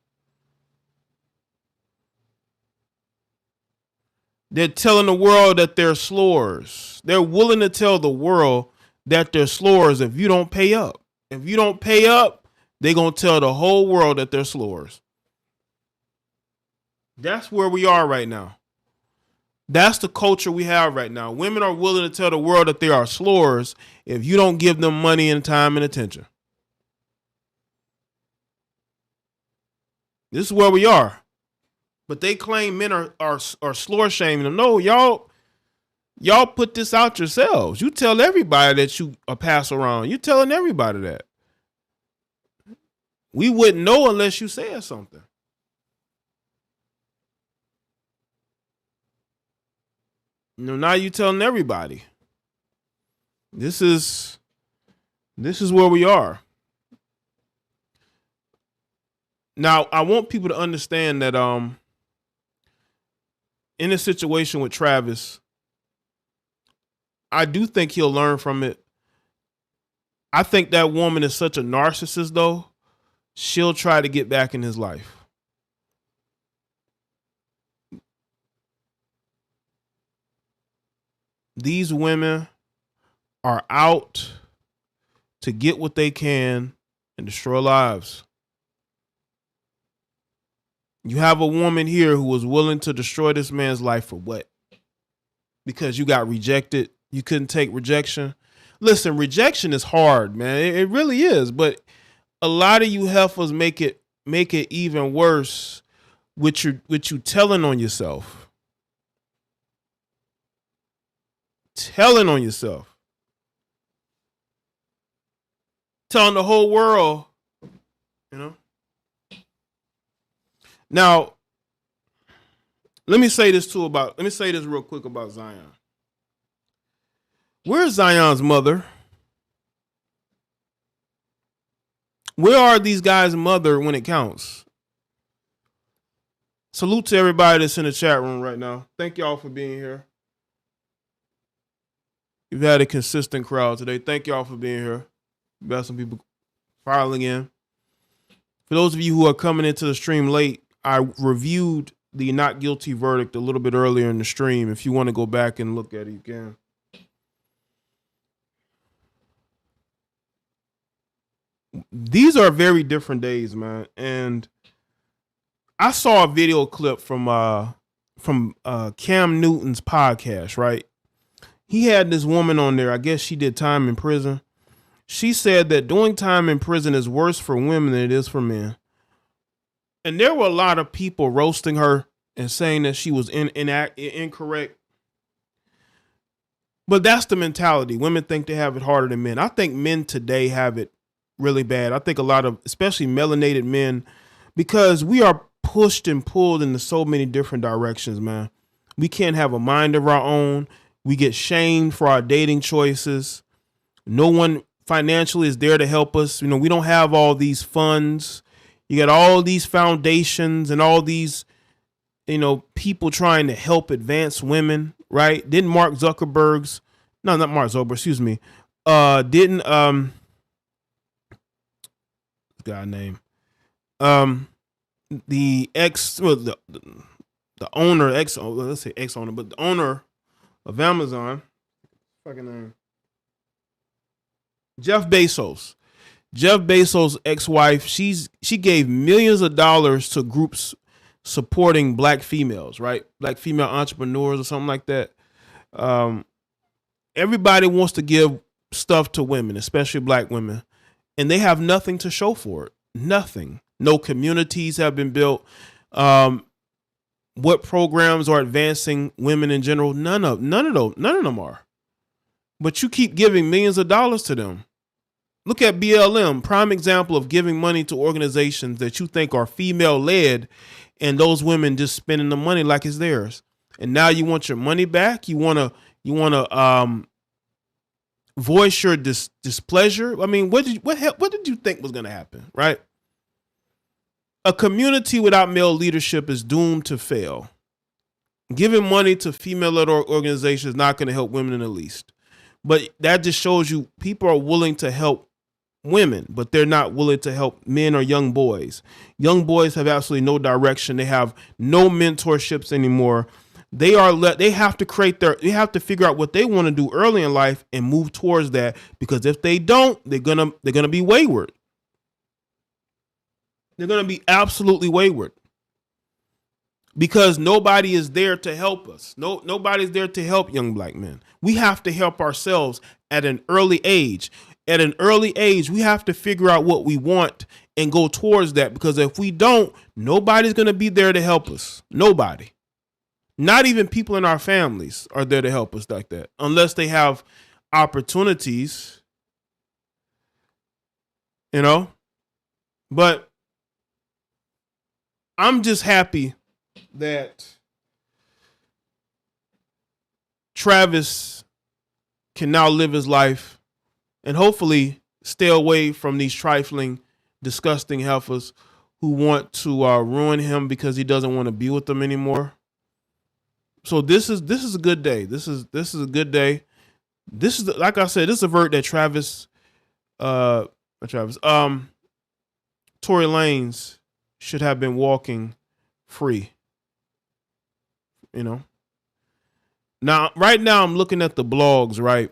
They're telling the world that they're slores. They're willing to tell the world that they're slores if you don't pay up. If you don't pay up, they're going to tell the whole world that they're slores. That's where we are right now. That's the culture we have right now. Women are willing to tell the world that they are slores if you don't give them money and time and attention. This is where we are. But they claim men are slore shaming them. No, y'all put this out yourselves. You tell everybody that you pass around. You're telling everybody that. We wouldn't know unless you said something. Now you telling everybody. This is where we are. Now, I want people to understand that in a situation with Travis, I do think he'll learn from it. I think that woman is such a narcissist, though. She'll try to get back in his life. These women are out to get what they can and destroy lives. You have a woman here who was willing to destroy this man's life for what? Because you got rejected. You couldn't take rejection. Listen, rejection is hard, man. It really is. But a lot of you heifers make it even worse with you telling on yourself. Telling on yourself. Telling the whole world, you know. Now, let me say this real quick about Zion. Where's Zion's mother? Where are these guys' mother when it counts? Salute to everybody that's in the chat room right now. Thank y'all for being here. You've had a consistent crowd today. Thank y'all for being here. We've got some people filing in. For those of you who are coming into the stream late, I reviewed the not guilty verdict a little bit earlier in the stream. If you want to go back and look at it, you can. These are very different days, man. And I saw a video clip from Cam Newton's podcast, right? He had this woman on there. I guess she did time in prison. She said that doing time in prison is worse for women than it is for men. And there were a lot of people roasting her and saying that she was incorrect. But that's the mentality. Women think they have it harder than men. I think men today have it really bad. I think a lot of, especially melanated men, because we are pushed and pulled into so many different directions, man. We can't have a mind of our own. We get shamed for our dating choices. No one financially is there to help us. You know, we don't have all these funds. You got all these foundations and all these, you know, people trying to help advance women, right? Didn't Mark Zuckerberg's, no, not Mark Zuckerberg, excuse me. Didn't, guy name, the ex, well, the owner, let's say ex-owner, but the owner of Amazon, fucking name, Jeff Bezos. Jeff Bezos' ex-wife, she gave millions of dollars to groups supporting black females, right? Black female entrepreneurs or something like that. Everybody wants to give stuff to women, especially black women, and they have nothing to show for it. Nothing. No communities have been built. What programs are advancing women in general? None of them are. But you keep giving millions of dollars to them. Look at BLM, prime example of giving money to organizations that you think are female led, and those women just spending the money like it's theirs. And now you want your money back. You want to voice your displeasure. I mean, what did you think was going to happen, right? A community without male leadership is doomed to fail. Giving money to female-led organizations is not going to help women in the least. But that just shows you people are willing to help women, but they're not willing to help men or young boys. Young boys have absolutely no direction. They have no mentorships anymore. They have to figure out what they want to do early in life and move towards that, because if they don't, they're going to be wayward. They're going to be absolutely wayward. Because nobody is there to help us. Nobody's there to help young black men. We have to help ourselves at an early age. At an early age, we have to figure out what we want and go towards that. Because if we don't, nobody's going to be there to help us. Nobody. Not even people in our families are there to help us like that. Unless they have opportunities. You know? But I'm just happy that Travis can now live his life and hopefully stay away from these trifling, disgusting heifers who want to ruin him because he doesn't want to be with them anymore. So this is a good day. This is a good day. Like I said, this is a verdict that Tory Lanez should have been walking free. You know. Now, right now, I'm looking at the blogs. Right,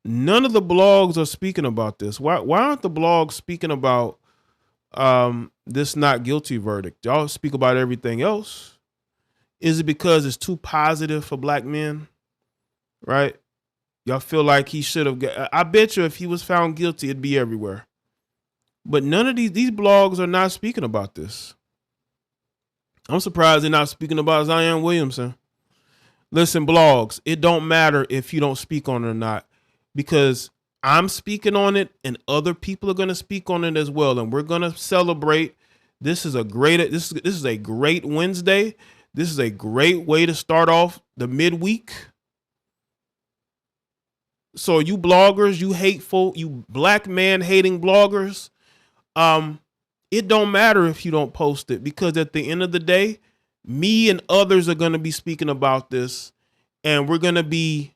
none of the blogs are speaking about this. Why aren't the blogs speaking about this not guilty verdict? Y'all speak about everything else. Is it because it's too positive for black men? Right? Y'all feel like he should have got. I bet you if he was found guilty, it'd be everywhere. But none of these blogs are not speaking about this. I'm surprised they're not speaking about Zion Williamson. Listen, blogs, it don't matter if you don't speak on it or not, because I'm speaking on it and other people are going to speak on it as well. And we're going to celebrate. This is a great Wednesday. This is a great way to start off the midweek. So you bloggers, you hateful, you black man hating bloggers, it don't matter if you don't post it, because at the end of the day, me and others are going to be speaking about this, and we're going to be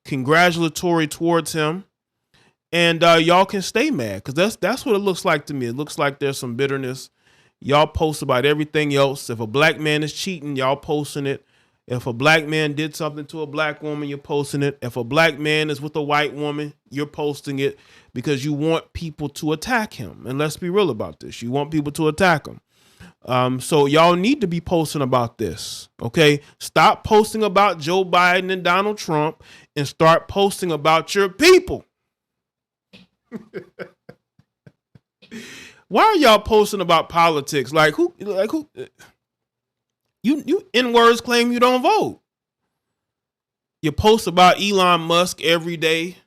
congratulatory towards him. And y'all can stay mad, because that's what it looks like to me. It looks like there's some bitterness. Y'all post about everything else. If a black man is cheating, y'all posting it. If a black man did something to a black woman, you're posting it. If a black man is with a white woman, you're posting it, because you want people to attack him. And let's be real about this. You want people to attack him. So y'all need to be posting about this. Okay. Stop posting about Joe Biden and Donald Trump and start posting about your people. Why are y'all posting about politics? Like who? You N-words claim you don't vote. You post about Elon Musk every day.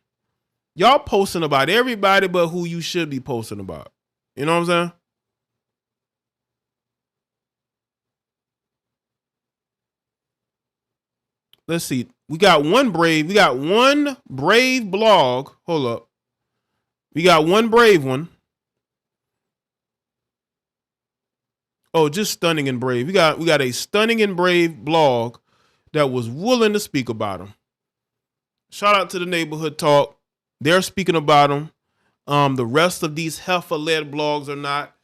Y'all posting about everybody but who you should be posting about. You know what I'm saying? Let's see. We got one brave blog. Hold up. We got one brave one. Oh, just stunning and brave. We got a stunning and brave blog that was willing to speak about him. Shout out to the Neighborhood Talk. They're speaking about him. The rest of these heifer-led blogs are not.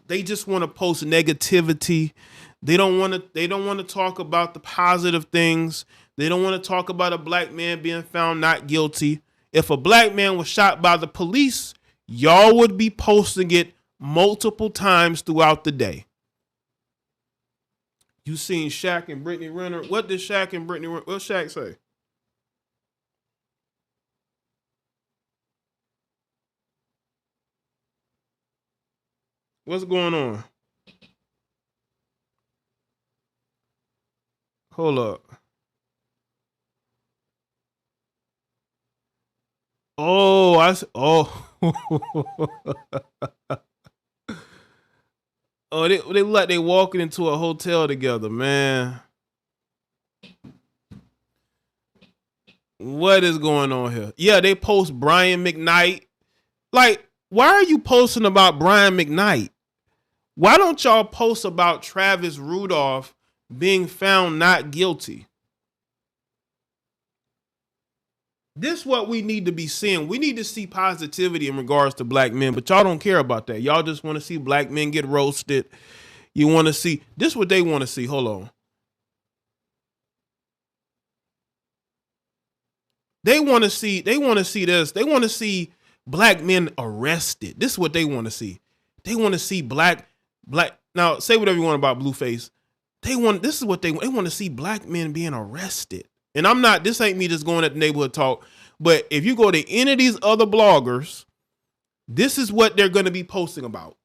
They just want to post negativity. They don't want to talk about the positive things. They don't want to talk about a black man being found not guilty. If a black man was shot by the police, y'all would be posting it multiple times throughout the day. You seen Shaq and Brittany Renner. What did Shaq and Brittany Renner, what Shaq say? What's going on? Hold up. Oh, oh, they look like they walking into a hotel together, man. What is going on here? Yeah, they post Brian McKnight. Like, why are you posting about Brian McKnight? Why don't y'all post about Travis Rudolph being found not guilty. This is what we need to be seeing. We need to see positivity in regards to black men, but y'all don't care about that. Y'all just want to see black men get roasted. You want to see, this is what they want to see. Hold on. They want to see this. They want to see black men arrested. This is what they want to see. They want to see black. Now, say whatever you want about Blueface. This is what they want to see black men being arrested. And this ain't me just going at the neighborhood talk, but if you go to any of these other bloggers, this is what they're going to be posting about.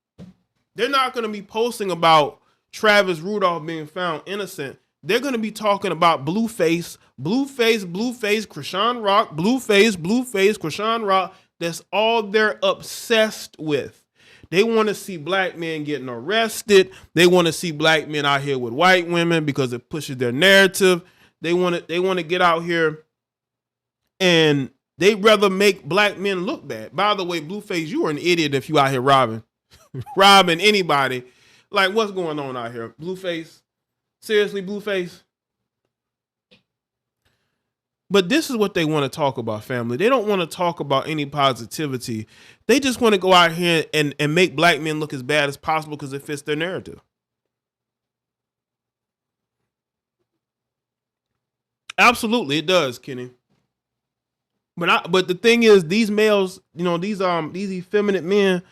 They're not going to be posting about Travis Rudolph being found innocent. They're going to be talking about Blueface, Krishan Rock, Blueface, Krishan Rock. That's all they're obsessed with. They want to see black men getting arrested. They want to see black men out here with white women because it pushes their narrative. They want to get out here and they'd rather make black men look bad. By the way, Blueface, you are an idiot if you out here robbing anybody. Like, what's going on out here? Blueface? Seriously, Blueface? But this is what they want to talk about, family. They don't want to talk about any positivity. They just want to go out here and make black men look as bad as possible because it fits their narrative. Absolutely, it does, Kenny. But the thing is, these males, these effeminate men,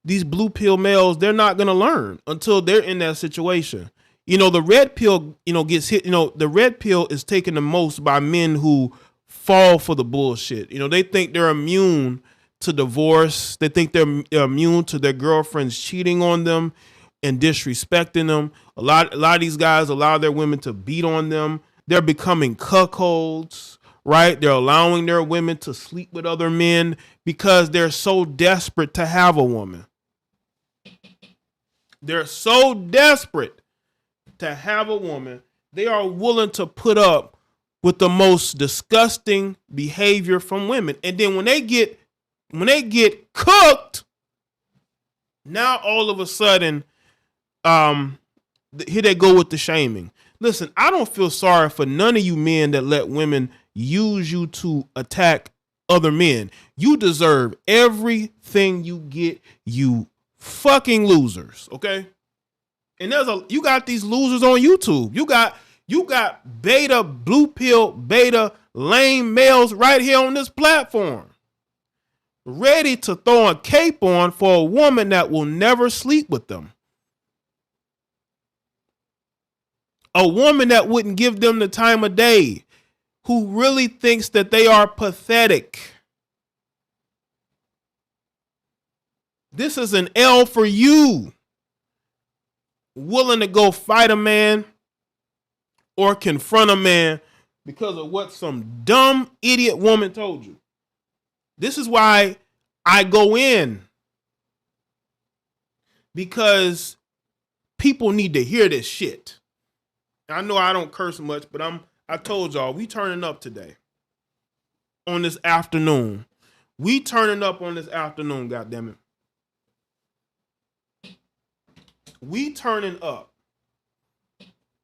these blue pill males, they're not gonna learn until they're in that situation. The red pill, gets hit. The red pill is taken the most by men who fall for the bullshit. They think they're immune to divorce. They think they're immune to their girlfriends cheating on them and disrespecting them. A lot of these guys allow their women to beat on them. They're becoming cuckolds, right? They're allowing their women to sleep with other men because they're so desperate to have a woman. They're so desperate to have a woman. They are willing to put up with the most disgusting behavior from women. And then when they get cooked, now all of a sudden, here they go with the shaming. Listen, I don't feel sorry for none of you men that let women use you to attack other men. You deserve everything you get, you fucking losers, okay? And you got these losers on YouTube. You got beta, blue pill, beta, lame males right here on this platform, ready to throw a cape on for a woman that will never sleep with them. A woman that wouldn't give them the time of day, who really thinks that they are pathetic. This is an L for you. Willing to go fight a man or confront a man because of what some dumb idiot woman told you. This is why I go in, because people need to hear this shit. I know I don't curse much, but I told y'all, we turning up today. On this afternoon. We turning up on this afternoon, goddammit. We turning up.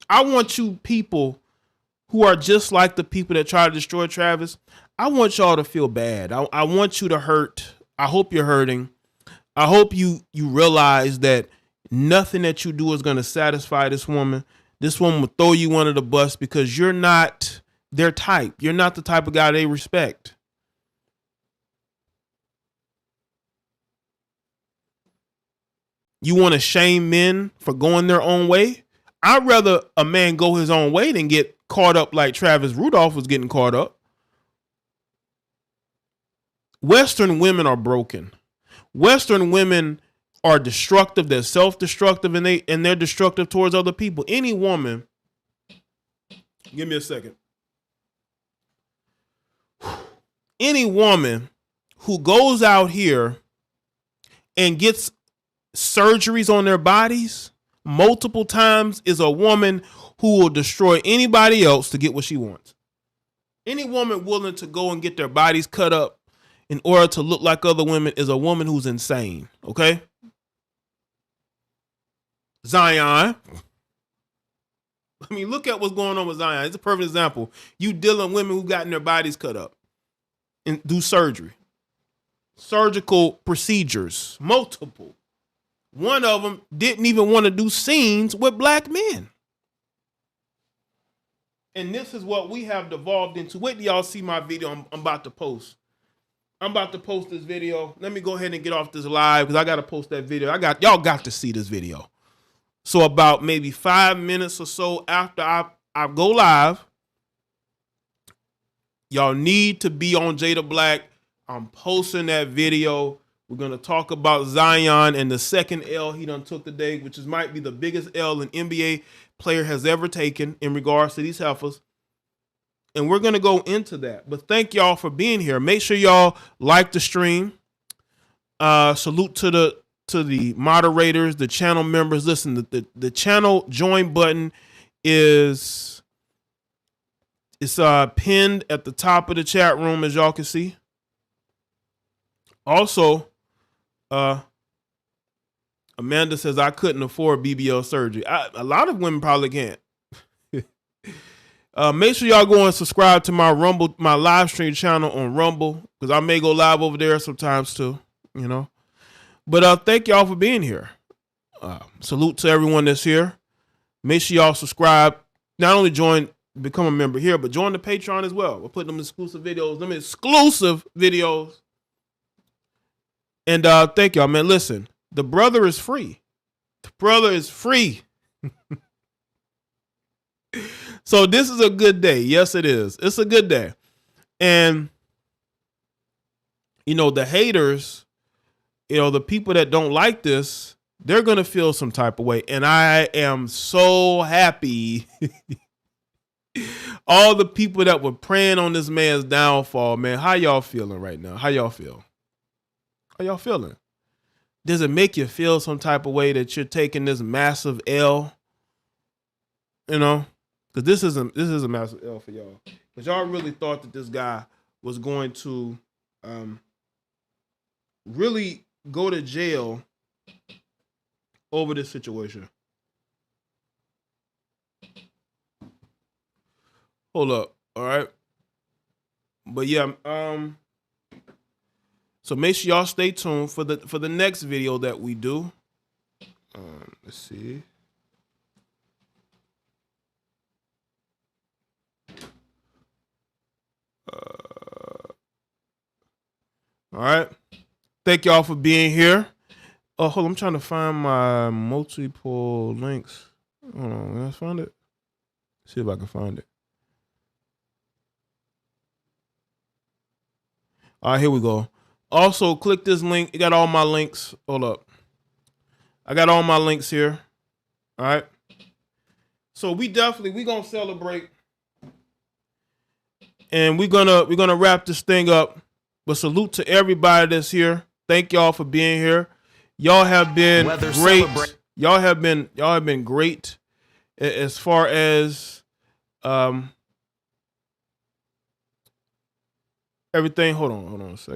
I want you people who are just like the people that try to destroy Travis, I want y'all to feel bad. I want you to hurt. I hope you're hurting. I hope you realize that nothing that you do is going to satisfy this woman. This woman will throw you under the bus because you're not their type. You're not the type of guy they respect. You want to shame men for going their own way? I'd rather a man go his own way than get caught up like Travis Rudolph was getting caught up. Western women are broken. Western women are destructive. They're self-destructive, and they're destructive towards other people. Any woman, give me a second. Any woman who goes out here and gets surgeries on their bodies multiple times is a woman who will destroy anybody else to get what she wants. Any woman willing to go and get their bodies cut up in order to look like other women is a woman who's insane, okay? Zion, I mean, look at what's going on with Zion. It's a perfect example. You dealing with women who gotten their bodies cut up and do surgery. Surgical procedures, multiple. One of them didn't even want to do scenes with black men. And this is what we have devolved into. Wait till y'all see my video I'm about to post. I'm about to post this video. Let me go ahead and get off this live because I got to post that video. Y'all got to see this video. So about maybe 5 minutes or so after I go live, y'all need to be on Jada Black. I'm posting that video. We're going to talk about Zion and the second L he done took today, which might be the biggest L an NBA player has ever taken in regards to these heifers. And we're going to go into that. But thank y'all for being here. Make sure y'all like the stream. Salute to the moderators, the channel members. Listen, the channel join button is pinned at the top of the chat room, as y'all can see. Also, Amanda says I couldn't afford BBL surgery. A lot of women probably can't. Make sure y'all go and subscribe to my Rumble, my live stream channel on Rumble, because I may go live over there sometimes too, you know. But thank y'all for being here. Salute to everyone that's here. Make sure y'all subscribe. Not only become a member here, but join the Patreon as well. We're putting them exclusive videos. And thank y'all, man. Listen, the brother is free. The brother is free. So this is a good day. Yes, it is. It's a good day. And, you know, the haters, you know, the people that don't like this, they're going to feel some type of way. And I am so happy. All the people that were praying on this man's downfall, man, how y'all feeling right now? How y'all feel? How y'all feeling? Does it make you feel some type of way that you're taking this massive L? You know? Because this is a massive L for y'all. Because y'all really thought that this guy was going to really go to jail over this situation. Hold up. All right. But yeah, so make sure y'all stay tuned for the next video that we do. Let's see. All right. Thank y'all for being here. Oh, hold on. I'm trying to find my multiple links. Hold on. Can I find it? See if I can find it. All right, here we go. Also, click this link. You got all my links. Hold up. I got all my links here. All right. So we gonna celebrate. And we're gonna wrap this thing up. But salute to everybody that's here. Thank y'all for being here. Y'all have been great. Y'all have been great as far as everything. Hold on a second.